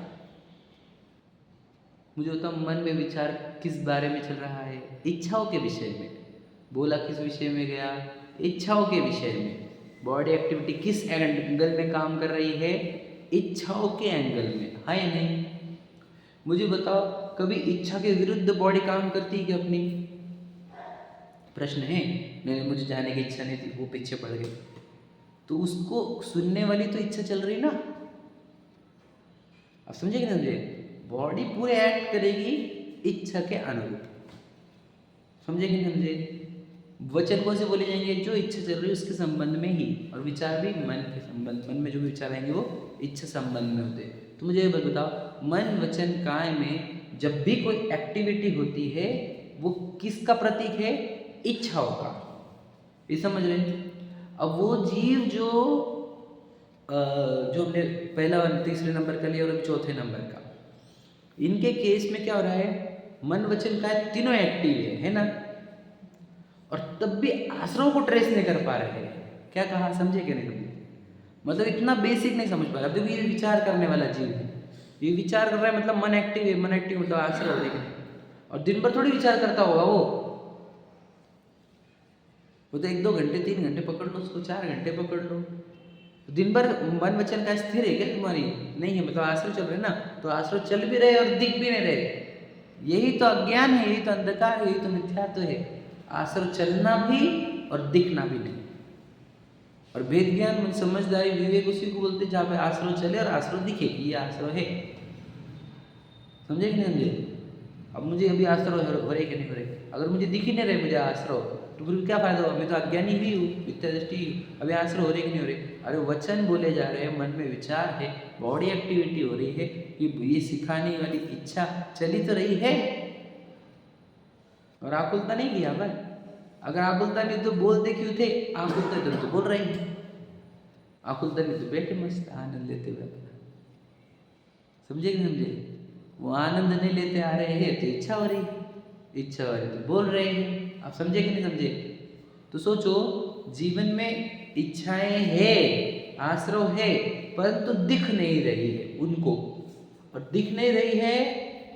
मुझे होता मन में विचार किस बारे में चल रहा है, इच्छाओं के विषय में, बोला किस विषय में गया, इच्छाओं के विषय में, बॉडी एक्टिविटी किस एंगल में काम कर रही है, इच्छाओं के एंगल में, है या नहीं। मुझे बताओ कभी इच्छा के विरुद्ध बॉडी काम करती है क्या अपनी, प्रश्न है। नहीं मुझे जाने की इच्छा नहीं थी, वो पीछे पड़ गई, तो उसको सुनने वाली तो इच्छा चल रही ना, अब समझे कि नहीं समझे, बॉडी पूरे एक्ट करेगी इच्छा के अनुरूप, समझे कि नहीं समझे। वचन कौन से बोले जाएंगे, जो इच्छा चल रही है उसके संबंध में ही, और विचार भी मन के संबंध, मन में जो भी विचार आएंगे वो इच्छा संबंध में होते हैं। तो मुझे ये बताओ मन वचन काय में जब भी कोई एक्टिविटी होती है वो किसका प्रतीक है, इच्छाओं का, ये समझ रहे हैं। अब वो जीव जो हमने पहला तीसरे नंबर का लिया और अभी चौथे नंबर का, इनके केस में क्या हो रहा है, मन वचन काय तीनों एक्टिव है ना, और तब भी आश्रम को ट्रेस नहीं कर पा रहे हैं। क्या कहा, समझे क्या नहीं, मतलब इतना बेसिक नहीं समझ पा रहा। देखो ये विचार करने वाला जीव है, ये विचार कर रहा है मतलब मन एक्टिव है, मन एक्टिव मतलब आश्रय हो, लेकिन और दिन भर थोड़ी विचार करता होगा वो तो 1-2 घंटे 3 घंटे पकड़ लो उसको, 4 घंटे पकड़ लो, दिन भर मन वचन का स्थिर है क्या तुम्हारी, नहीं है, मतलब आश्रय चल रहे ना, तो आश्रय चल भी रहे और दिख भी नहीं रहे, यही तो अज्ञान है, यही तो अंधकार है, यही तो मिथ्यात्व है। आश्रव चलना भी और दिखना भी नहीं। और भेद ज्ञान समझदारी विवेक उसी को बोलते जहाँ पे आश्रव चले और आश्रव दिखे कि ये आश्रव है। समझे कि नहीं समझे? अब मुझे अभी आश्रव हो रहे कि नहीं हो रहे? अगर मुझे दिख ही नहीं रहे मुझे आश्रव, तो फिर क्या फायदा हुआ? मैं तो अज्ञानी ही हूँ, मिथ्या दृष्टि हूँ। अभी आश्रव हो रहे कि नहीं हो रहे? अरे वचन बोले जा रहे हैं, मन में विचार है, बॉडी एक्टिविटी हो रही है, ये सिखाने वाली इच्छा चली तो रही है और आकुलता नहीं किया भाई। अगर आकुलता नहीं तो बोलते क्यों थे? आकुलता तो बोल रही है, आकुलता नहीं तो बैठे मस्त आनंद लेते हुए अपना। समझे कि समझे? वो आनंद नहीं लेते आ रहे हैं तो इच्छा हो रही, इच्छा हो रही तो बोल रहे हैं। आप समझे कि नहीं समझे? तो सोचो, जीवन में इच्छाएं है, आश्रव है, परंतु दिख नहीं रही है उनको। और दिख नहीं रही है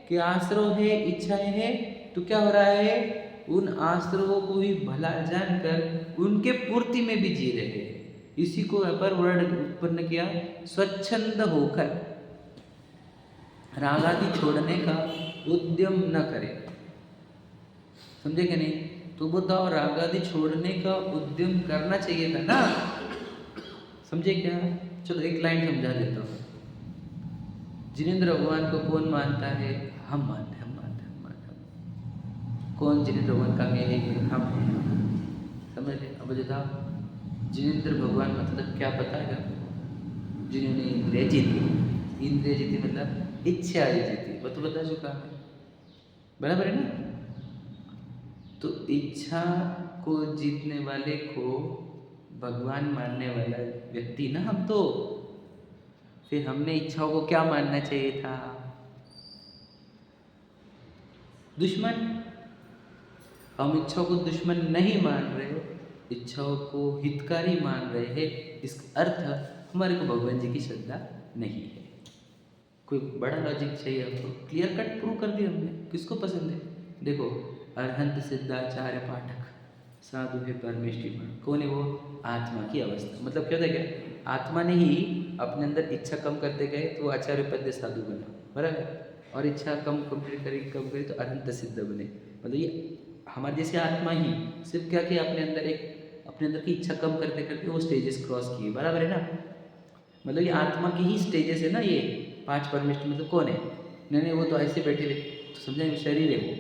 कि आश्रव है, इच्छाएं है, तो क्या हो रहा है? उन आश्रवों को भी भला जानकर उनके पूर्ति में भी जी रहे हैं। इसी को अपर वर्ड उत्पन्न किया, स्वच्छंद होकर राग आदि छोड़ने का उद्यम न करे। समझे कि नहीं? तो बताओ, राग आदि छोड़ने का उद्यम करना चाहिए था ना? समझे क्या? चलो एक लाइन समझा देता हूँ। जिनेंद्र भगवान को कौन मानता है? हम मानते हैं। कौन जिनेंद्र भगवान का मैं है? हम हैं। समझ ले? अब बताओ, जिनेंद्र भगवान मतलब क्या पता है? जिन्होंने इंद्रिय जीती, इंद्रिय जीती मतलब इच्छा जीती, वो तो बता चुका है, बराबर है ना? तो इच्छा को जीतने वाले को भगवान मानने वाला व्यक्ति ना हम तो। फिर हमने इच्छाओं को क्या मानना चाहिए था? दुश्मन। हम इच्छाओं को दुश्मन नहीं मान रहे, इच्छाओं को हितकारी मान रहे हैं। इसका अर्थ हमारे को भगवान जी की श्रद्धा नहीं है। कोई बड़ा लॉजिक चाहिए आपको? क्लियर कट प्रूव कर दिया हमने। किसको पसंद है? देखो, अरहंत सिद्धाचार्य पाठक साधु है परमेष्टि। कौन है वो? आत्मा की अवस्था। मतलब क्या था? क्या आत्मा ने ही अपने अंदर इच्छा कम करते गए तो आचार्य पद साधु बना, बराबर? और इच्छा कम करी तो अरहंत सिद्ध बने। मतलब ये हमारे जैसे आत्मा ही सिर्फ क्या किया? अपने अंदर की इच्छा कम करते करते वो स्टेजेस क्रॉस किए, बराबर है ना? मतलब ये आत्मा की ही स्टेजेस है ना, ये 5 परमेष्टि। मतलब कौन है? नहीं, वो तो ऐसे बैठे रहे तो समझा शरीर है वो।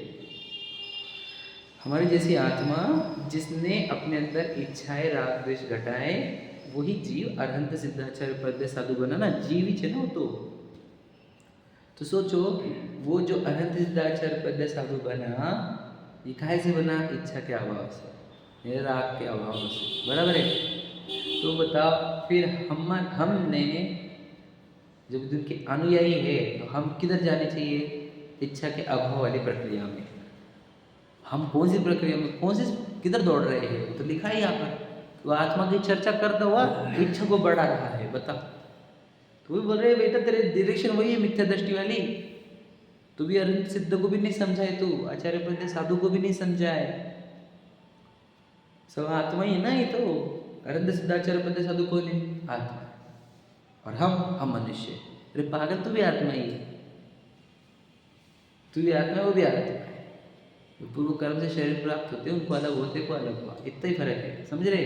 हमारी जैसी आत्मा जिसने अपने अंदर इच्छाएं राग द्वेष घटाए, वही जीव अरहंत सिद्धाचार्य पद साधु बना ना, जीव ही है ना वो तो सोचो, वो जो अरहंत सिद्धाचार्य पद साधु बना, ये काहे से बना? इच्छा के अभाव से, राग के अभाव से, बराबर है? तो बताओ, फिर हमने जब उनके अनुयायी है तो हम किधर जाने चाहिए? इच्छा के अभाव वाली प्रक्रिया में। हम कौन सी प्रक्रिया में, किधर दौड़ रहे हैं? तो लिखा है यहाँ पर। वो आत्मा की चर्चा करता हुआ इच्छा को बढ़ा रहा है। बता, तो भी बोल रहे बेटा तेरे डायरेक्शन वही है, मिथ्या दृष्टि वाली। तू भी अरहंत सिद्ध को भी नहीं समझाए, तू आचार्य पद साधु को भी नहीं समझाए। सब आत्मा ही है ना ये तो। अरहंत सिद्धाचार्य पद साधु कौन है? आत्मा। और हम मनुष्य। अरे पागल, तू भी आत्मा ही है। तू भी आत्मा है, वो भी आत्मा है। पूर्व कर्म से शरीर प्राप्त होते हैं, उनको अलग होते को अलग हुआ, इतना ही फर्क है। समझ रहे?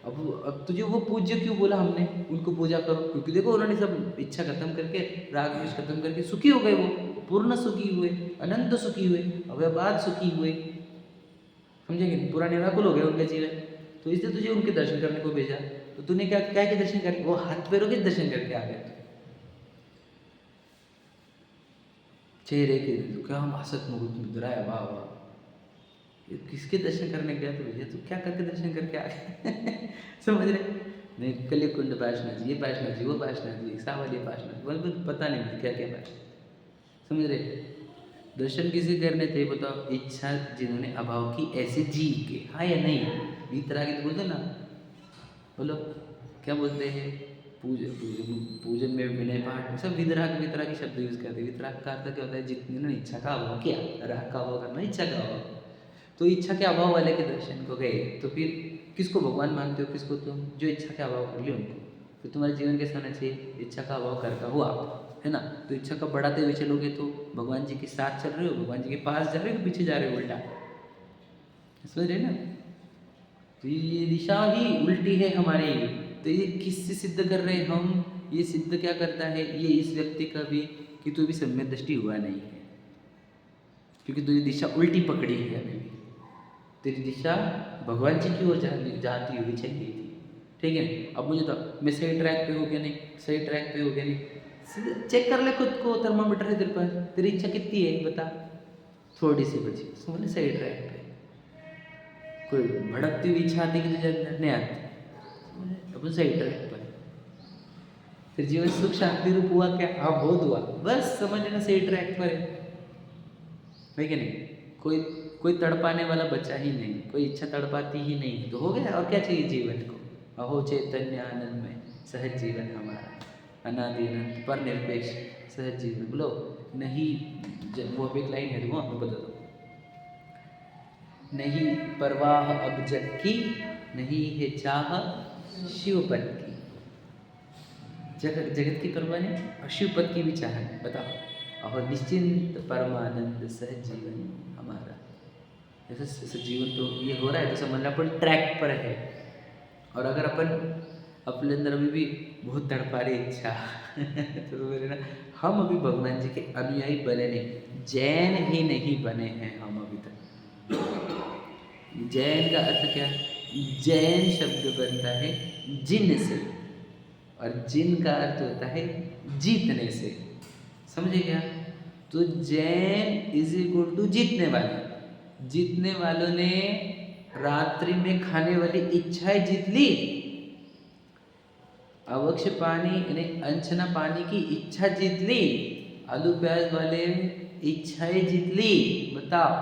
अब तुझे वो पूज्य क्यों बोला हमने? उनको पूजा करो, क्योंकि देखो उन्होंने सब इच्छा खत्म करके, राग द्वेष खत्म करके सुखी हो गए। वो पूर्ण सुखी हुए, अनंत सुखी हुए, अव्यबाद सुखी हुए। समझेंगे? पूरा निराकुल हो गया उनका जीवन। तो इसलिए तुझे उनके दर्शन करने को भेजा। तो तूने क्या के दर्शन करके? वो हाथ पैरों के दर्शन करके आ गए। चेहरे के तो क्या हम हसत मुद्राया, वाह वाह, किसके दर्शन करने गया? तो भैया तू क्या करके दर्शन करके आ गए? समझ रहे? नहीं, कली कुंड पाशना जी, ये पाशना जी, वो पाशना जी, सावली पाशना, बोल पता नहीं मुझे क्या क्या पाशना। समझ रहे? दर्शन किसी करने थे? बताओ, इच्छा जिन्होंने अभाव की ऐसे जी के, हाँ या नहीं? वीतरागी तो बोलते ना, बोलो क्या बोलते हैं? पूजन में विनय पाठ, सब वितराग शब्द यूज करते हैं। वितराग का अर्थ क्या होता है? जितने इच्छा का अभाव किया, राग का अभाव करना, इच्छा का अभाव। तो इच्छा के अभाव वाले के दर्शन को गए, तो फिर किसको भगवान मानते हो? किसको तुम? जो इच्छा के अभाव कर लिए उनको। तो तुम्हारे जीवन कैसा होना चाहिए? इच्छा का अभाव करता हुआ, है ना? तो इच्छा का बढ़ाते हुए चलोगे तो भगवान जी के साथ चल रहे हो, भगवान जी के पास जा रहे हो, पीछे जा रहे हो उल्टा। समझ रहे ना? तो ये दिशा ही उल्टी है हमारी। तो ये किससे सिद्ध कर रहे हैं हम? ये सिद्ध क्या करता है? ये इस व्यक्ति का भी कि तू भी सम्यक दृष्टि हुआ नहीं है, क्योंकि तुझे दिशा उल्टी पकड़ी है अभी भी। तेरी दिशा भगवान जी की ओर जाती हुई चाहिए थी। ठीक है, अब मुझे तो मैं सही ट्रैक पे हो गया नहीं, सही ट्रैक पे हो गया नहीं, चेक कर ले खुद को, थर्मामीटर है तेरे पास, तेरी इच्छा कितनी है बता, थोड़ी सी बची, समझ ले सही ट्रैक पे। कोई भड़कती हुई इच्छा आती कि तुझे अंदर नहीं आती, अपन सही ट्रैक पर। फिर जीवन सुख शांति रूप हुआ क्या? हाँ बहुत हुआ, बस समझ लेना सही ट्रैक पर है कि नहीं? कोई तड़पाने वाला बचा ही नहीं, कोई इच्छा तड़पाती ही नहीं, तो हो गया। और क्या चाहिए जीवन को? अहो चैतन्य आनंद में सहज जीवन हमारा, अनादि अनंत पर निरपेक्ष सहज जीवन। बोलो नहीं, वो अब एक लाइन है, देखो मैं बता दो। नहीं परवाह अब जग की, नहीं है चाह शिव पद की। जगत की परवाह नहीं और शिव पद की भी चाह है, बताओ। और निश्चिंत परमानंद सहज जीवन हमारा। ऐसा जीवन तो ये हो रहा है, तो समझना अपन ट्रैक पर है। और अगर अपन अपने अंदर अभी भी बहुत तड़पा रही इच्छा तो मेरे ना, हम अभी भगवान जी के अनुयायी बने नहीं, जैन ही नहीं बने हैं हम अभी तक। जैन का अर्थ क्या है? जैन शब्द बनता है जिन से, और जिन का अर्थ होता है जीतने से। समझे क्या? तो जैन इज इक्वल टू जीतने वाले। जीतने वालों ने रात्रि में खाने वाली इच्छाएं जीत ली। अवक्ष पानी यानी अनछना पानी की इच्छा जीत ली। आलू प्याज वाले इच्छाएं जीत ली। बताओ,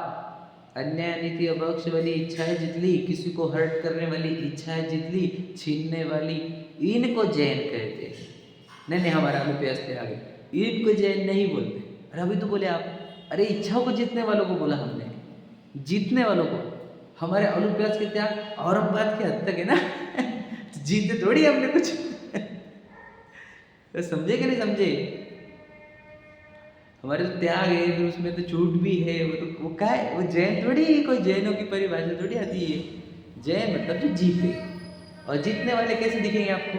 अन्याय नीति अवक्ष वाली इच्छाएं जीत ली, किसी को हर्ट करने वाली इच्छाएं जीत ली, छीनने वाली, इनको जैन कहते हैं। नहीं हमारा आलू प्याज पे आ गए, इनको जैन नहीं बोलते। अरे अभी तो बोले आप, अरे इच्छाओं को जीतने वालों को बोला हमने, जीतने वालों को। हमारे आलू प्याज के त्याग औरंगाबाद के हद तक है ना जीते थोड़ी हमने कुछ तो समझे कि नहीं समझे? हमारे तो त्याग है, फिर उसमें तो छूट भी है। वो क्या है? वो जैन थोड़ी, कोई जैनों की परिभाषा थोड़ी आती है। जैन मतलब जो जीते। और जीतने वाले कैसे दिखेंगे आपको?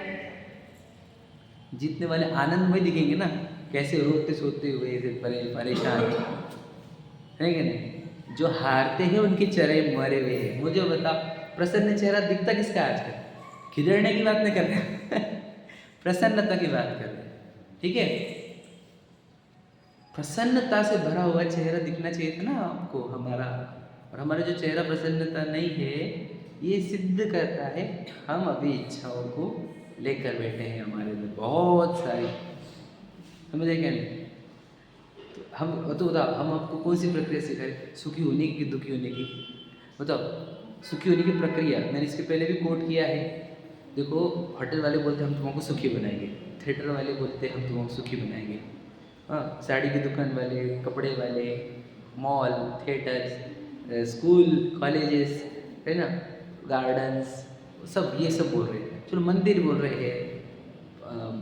जीतने वाले आनंदमय दिखेंगे ना, कैसे रोते सोते हुए ऐसे परेशान है कि नहीं? जो हारते हैं उनके चेहरे मरे हुए हैं। मुझे बताओ, प्रसन्न चेहरा दिखता किसका आजकल? खिदड़ने की बात नहीं कर रहे प्रसन्नता की बात कर रहे हैं। ठीक है, प्रसन्नता से भरा हुआ चेहरा दिखना चाहिए था ना आपको हमारा। और हमारा जो चेहरा प्रसन्नता नहीं है, ये सिद्ध करता है हम अभी इच्छाओं को लेकर बैठे हैं हमारे में बहुत सारी। समझे क्या नहीं? तो हम तो बताओ, हम आपको कौन सी प्रक्रिया सिखाए? सुखी होने की, दुखी होने की? बताओ, सुखी होने की प्रक्रिया मैंने इसके पहले भी कोट किया है। देखो, होटल वाले बोलते हम तुमको सुखी बनाएंगे, थिएटर वाले बोलते हम तुमको सुखी बनाएंगे, हाँ, साड़ी की दुकान वाले, कपड़े वाले, मॉल, थिएटर्स, स्कूल, कॉलेजेस, है ना, गार्डन्स, सब ये सब बोल रहे हैं। चलो मंदिर बोल रहे हैं,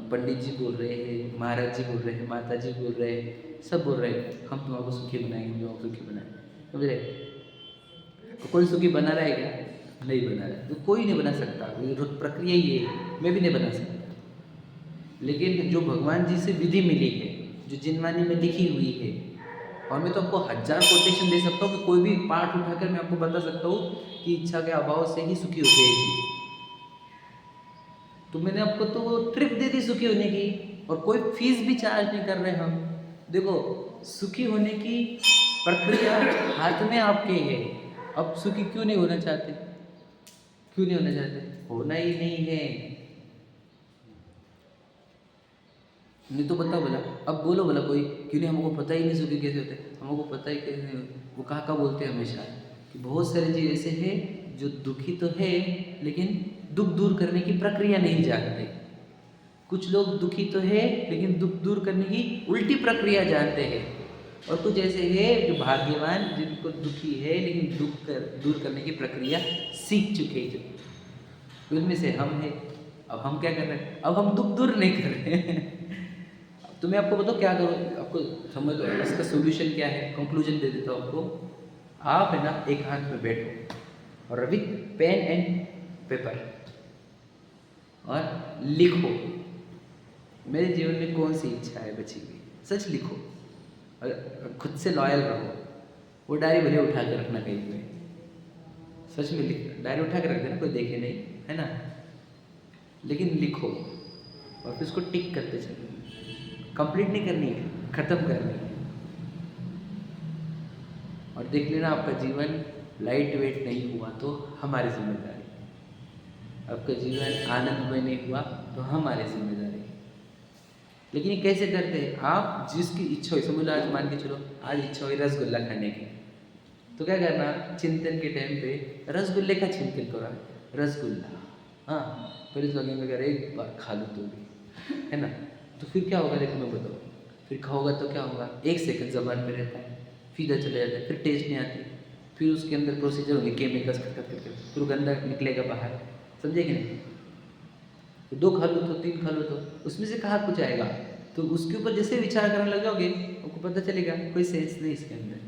पंडित जी बोल रहे हैं, महाराज जी बोल रहे हैं, माता जी बोल रहे हैं, सब बोल रहे हैं हम तुम्हारा सुखी बनाएंगे, हम तुम्हारा सुखी बनाएंगे। समझ रहे? तो कोई सुखी बना रहा है क्या? नहीं बना रहा है। तो कोई नहीं बना सकता, प्रक्रिया ये है, मैं भी नहीं बना सकता। लेकिन जो भगवान जी से विधि मिली है, जो जिनवानी में लिखी हुई है, और मैं तो आपको 1000 कोटेशन दे सकता हूँ कि कोई भी पाठ उठाकर मैं आपको बता सकता हूँ कि इच्छा के अभाव से ही सुखी होते हैं जी। तो मैंने आपको तो ट्रिप दे दी सुखी होने की, और कोई फीस भी चार्ज नहीं कर रहे हम। देखो, सुखी होने की प्रक्रिया हाथ में आपके है। अब सुखी क्यों नहीं होना चाहते? क्यों नहीं होना चाहते? होना ही नहीं है। नहीं तो बताओ बोला, अब बोलो बोला कोई, क्यों नहीं? हमको पता ही नहीं सुखी कैसे होते, हमको पता ही कैसे नहीं होते। वो कहाँ बोलते हैं हमेशा कि बहुत सारे चीज़ ऐसे हैं जो दुखी तो है लेकिन दुख दूर करने की प्रक्रिया नहीं जानते। कुछ लोग दुखी तो है लेकिन दुख दूर करने की उल्टी प्रक्रिया जानते हैं। और कुछ ऐसे है जो भाग्यवान, जिनको दुखी है लेकिन दूर करने की प्रक्रिया सीख चुके हैं। जो उनमें से हम हैं। अब हम क्या कर रहे हैं? अब हम दुख दूर नहीं कर रहे हैं तो मैं आपको बताऊँ क्या करो, आपको समझ लो इसका सोल्यूशन क्या है। कंक्लूजन दे देता हूँ आपको। आप है ना, एक हाथ पे बैठो, और विथ पेन एंड पेपर और लिखो मेरे जीवन में कौन सी इच्छा है बची हुई, सच लिखो और खुद से लॉयल रहो। वो डायरी भले उठा के रखना कहीं पे, सच में लिख, डायरी उठा के रख देना, कोई देखे नहीं, है ना, लेकिन लिखो और फिर उसको टिक करते चलो। कंप्लीट नहीं करनी है, खत्म करनी है। और देख लेना आपका जीवन लाइट वेट नहीं हुआ तो हमारी जिम्मेदारी, आपका जीवन आनंदमय नहीं हुआ तो हमारी जिम्मेदारी। लेकिन ये कैसे करते हैं? आप जिसकी इच्छा हो, समझ लो आज मान के चलो आज इच्छा हुई रसगुल्ला खाने की, तो क्या करना, चिंतन के टाइम पे रसगुल्ले का चिंतन करो, रसगुल्ला, हाँ फिर इस लगेंगे अगर एक बार खा लो तो भी, है ना, तो फिर क्या होगा देखो मैं बताओ, फिर खाओगा तो क्या होगा, 1 सेकंड जबान पे रहता है, फिर चले जाता है, फिर टेस्ट नहीं आती, फिर उसके अंदर प्रोसीजर होंगे केमिकल्स करके, फिर गंदा निकलेगा बाहर, समझे कि नहीं? तो 2 खा लो तो 3 खा लो तो उसमें से कहाँ कुछ आएगा, तो उसके ऊपर जैसे विचार करने लगोगे आपको पता चलेगा कोई सेंस नहीं इसके अंदर।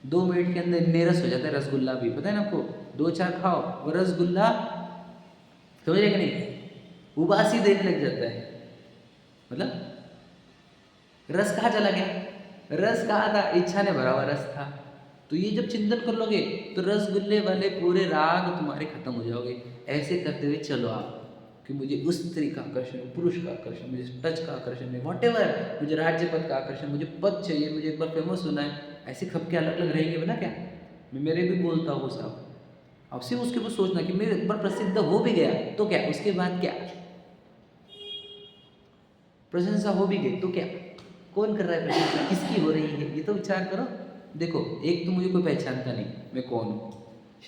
2 मिनट के अंदर नीरस हो जाता है रसगुल्ला भी, पता है ना आपको, 2-4 खाओ वो रसगुल्ला, समझे कि नहीं, उबासी देने लग जाता है। मतलब रस कहाँ चला गया, रस कहाँ था, इच्छा ने भरा हुआ रस था। तो ये जब चिंतन कर लोगे तो रसगुल्ले वाले पूरे राग तुम्हारे खत्म हो जाओगे। ऐसे करते हुए चलो आप कि मुझे उस स्त्री का आकर्षण, पुरुष का आकर्षण, मुझे टच का आकर्षण है, वॉटेवर, मुझे राज्य पद का आकर्षण, मुझे पद चाहिए, मुझे एक बार फेमस होना है। ऐसे खपके अलग अलग रहेंगे बना क्या, मैं मेरे भी बोलता हूँ साहब, अब सिर्फ उसके ऊपर सोचना कि मैं एक बार प्रसिद्ध हो भी गया तो क्या, उसके बाद क्या, प्रशंसा हो भी गई तो क्या, कौन कर रहा है प्रशंसा, किसकी हो रही है, ये तो विचार करो। देखो एक तो मुझे कोई पहचानता नहीं, मैं कौन हूँ,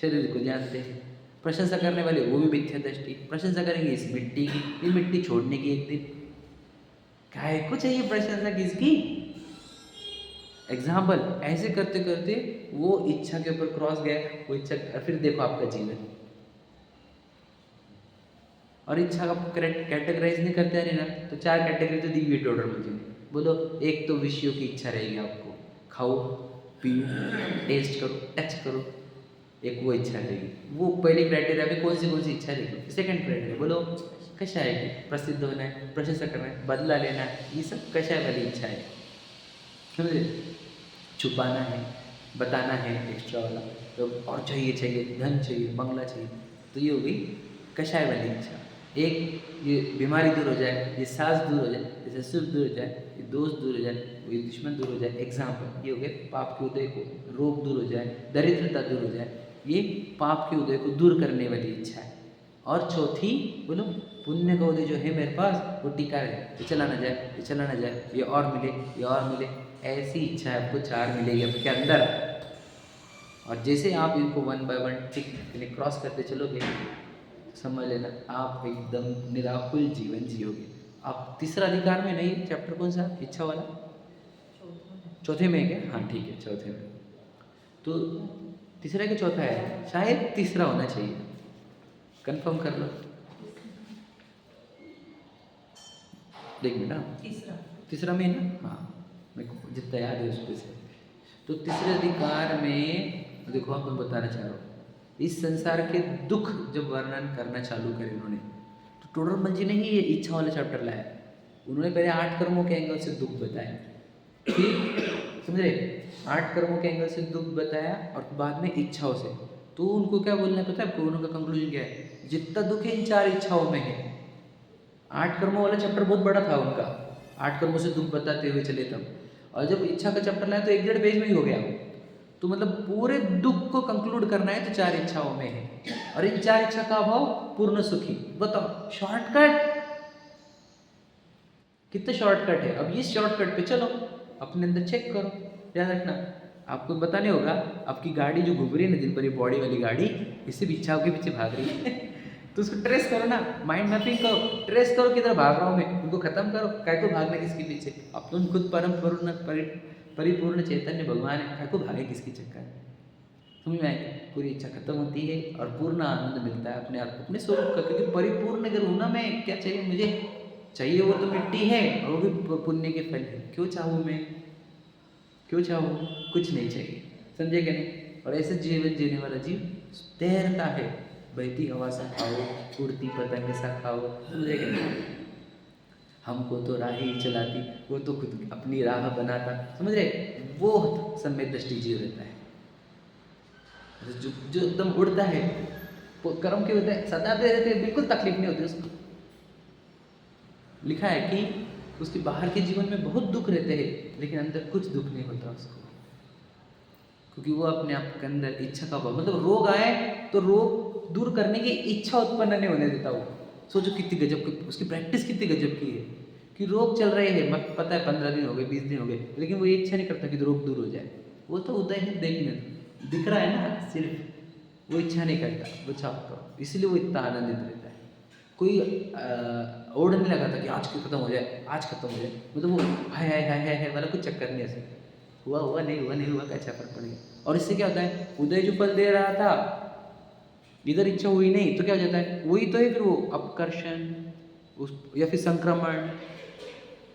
शरीर को जानते हैं, प्रशंसा करने वाले वो भी मिथ्या दृष्टि, प्रशंसा करेंगे इस मिट्टी की, ये मिट्टी छोड़ने की एक दिन, काहे को चाहिए प्रशंसा किसकी। एग्जाम्पल ऐसे करते करते वो इच्छा के ऊपर क्रॉस गया, वो इच्छा, फिर देखो आपका जीवन, और इच्छा का कैटेगराइज नहीं करते हैं ना, तो 4 कैटेगरी तो दी हुई टोटल मुझे, बोलो एक तो विषयों की इच्छा रहेगी आपको, खाओ पियो टेस्ट करो टच करो, एक वो इच्छा रहेगी, वो पहली क्राइटेरिया में कौन सी इच्छा रहेगी। सेकंड क्राइटेरिया बोलो कशा है कि प्रसिद्ध होना है, प्रशंसा करना है, बदला लेना है, ये सब कशा वाली इच्छा है, समझे, छुपाना है, बताना है एक्स्ट्रा वाला, तो और चाहिए धन चाहिए, बंगला चाहिए, तो ये हो गई कषाय वाली इच्छा। एक ये बीमारी दूर हो जाए, ये सांस दूर हो जाए, जैसे सुख दूर हो जाए, ये दोस्त दूर हो जाए, ये दुश्मन दूर हो जाए, एग्जाम्पल ये हो गए पाप के उदय को, रोग दूर हो जाए, दरिद्रता दूर हो जाए, ये पाप के उदय को दूर करने वाली इच्छा है। और चौथी बोलो पुण्य का उदय जो है मेरे पास वो टिका रहे, ये चला ना जाए, ये चला ना जाए, ये और मिले, ये और मिले, ऐसी इच्छा आपको 4 मिलेगी आपके अंदर। और जैसे आप इनको 1 बाय 1 टिक क्रॉस करते चलोगे, समझ लेना आप एकदम निराकुल जीवन जियोगे। आप तीसरा अधिकार में नहीं, चैप्टर कौन सा, इच्छा वाला, चौथे में है क्या, हाँ ठीक है चौथे में, तो तीसरा के चौथा है, शायद तीसरा होना चाहिए, कंफर्म कर लो, देख बेटा तीसरा में है ना, हाँ मेरे को जितना याद है उसमें से। तो तीसरे अधिकार में देखो आप मैं बताना चाह रहा हूँ, इस संसार के दुख जब वर्णन करना चालू करे उन्होंने, तो टोडरमल जी ने ही ये इच्छा वाला चैप्टर लाया। उन्होंने पहले 8 कर्मों के एंगल से दुख बताया, फिर समझ रहे 8 कर्मों के एंगल से दुख बताया, और बाद में इच्छाओं से। तो उनको क्या बोलना है पता है आपको, उनका कंक्लूजन क्या है, जितना दुख है इन 4 इच्छाओं में है। 8 कर्मों वाला चैप्टर बहुत बड़ा था उनका, 8 कर्मों से दुख बताते हुए चले तब, और जब इच्छा का चैप्टर लाया तो 1.5 पेज में ही हो गया। तो मतलब पूरे दुख को कंक्लूड करना है तो 4 इच्छाओं में है, और इन 4 इच्छा का अभाव पूर्ण सुखी। बताओ शॉर्टकट, कितना शॉर्टकट है। अब इस शॉर्टकट पे चलो, अपने अंदर चेक करो, याद रखना आपको बताने होगा, आपकी गाड़ी जो घूम रही है ना दिन भर, ये बॉडी वाली गाड़ी इसी भी इच्छाओं के पीछे भाग रही है तो उसको ट्रेस करो ना, माइंड मैपिंग करो, ट्रेस करो किधर भाग रहा हूँ मैं, उनको खत्म करो, काय को भागना किसके पीछे, अब तुम खुद परम परिपूर्ण चैतन्य भगवान है, काय को भागे किसके चक्कर। समझ में आएगी, पूरी इच्छा खत्म होती है और पूर्ण आनंद मिलता है अपने आप अपने स्वरूप का। क्योंकि परिपूर्ण अगर होना, मैं क्या चाहिए, मुझे चाहिए वो तो मिट्टी है और वो भी पुण्य के फल है, क्यों चाहूँ मैं, क्यों चाहूँ, कुछ नहीं चाहिए, समझे क्या नहीं। और ऐसे जीवन जीने वाला जीव तैरता है, बहती हवा सा खाओ, उड़ती पतंग सा खाओ, समझे कि नहीं? हमको तो राह ही चलाती, वो तो खुद अपनी राह बनाता, समझ रहे? वो सम्यक दृष्टि जीव रहता है। जो जो एकदम उड़ता है, वो कर्म के होते हैं, सताते रहते हैं, बिल्कुल तकलीफ नहीं होती उसको। लिखा है कि उसके बाहर के जीवन में बहुत दुख रहते हैं, लेकिन अंदर कुछ दुख नहीं होता उसको, क्योंकि वो अपने आप के अंदर इच्छा का भाव, मतलब रोग आए तो रोग दूर करने की इच्छा उत्पन्न नहीं होने देता वो। सोचो कितनी गजब की उसकी प्रैक्टिस, कितनी गजब की है कि रोग चल रहे हैं, मत पता है 15 दिन हो गए, 20 दिन हो गए, लेकिन वो ये इच्छा नहीं करता कि रोग दूर हो जाए। वो तो उदय है, देखने दिख रहा है ना सिर्फ, वो इच्छा नहीं करता, वो चाहता, इसलिए वो इतना आनंदित रहता है। कोई ओढ़ नहीं लगाता कि आज खत्म हो जाए, आज खत्म हो जाए, मतलब वो हाय हाय हाय हाय हाय वाला कुछ चक्कर नहीं, ऐसे हुआ हुआ नहीं हुआ नहीं हुआ, क्या फर्क पड़ेगा। और इससे क्या होता है, उदय जो फल दे रहा था, इधर इच्छा हुई नहीं तो क्या हो जाता है, वही तो है फिर वो अपकर्षण उस या फिर संक्रमण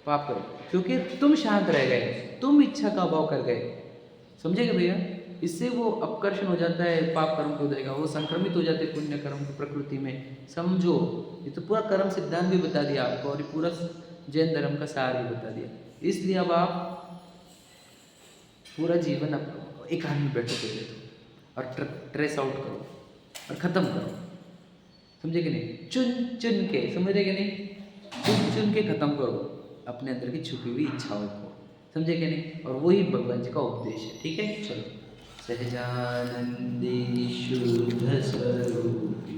पाप करो, क्योंकि तुम शांत रह गए, तुम इच्छा का अभाव कर गए, समझेगे भैया? इससे वो अपकर्षण हो जाता है, पाप कर्म को देगा, वो संक्रमित हो जाते हैं पुण्य कर्म की प्रकृति में। समझो, ये तो पूरा कर्म सिद्धांत भी बता दिया आपको, और ये पूरा जैन धर्म का सार भी बता दिया। इसलिए अब आप पूरा जीवन आप एकांत में बैठो पहले तो, और ट्रेस आउट करो और ख़त्म करो, समझे कि नहीं? चुन चुन के, समझ रहे कि नहीं? चुन चुन के ख़त्म करो अपने अंदर की छुपी हुई इच्छाओं को, समझे कि नहीं? और वही भगवान जी का उपदेश है, ठीक है? चलो, सहजानंदी शुद्ध स्वरूप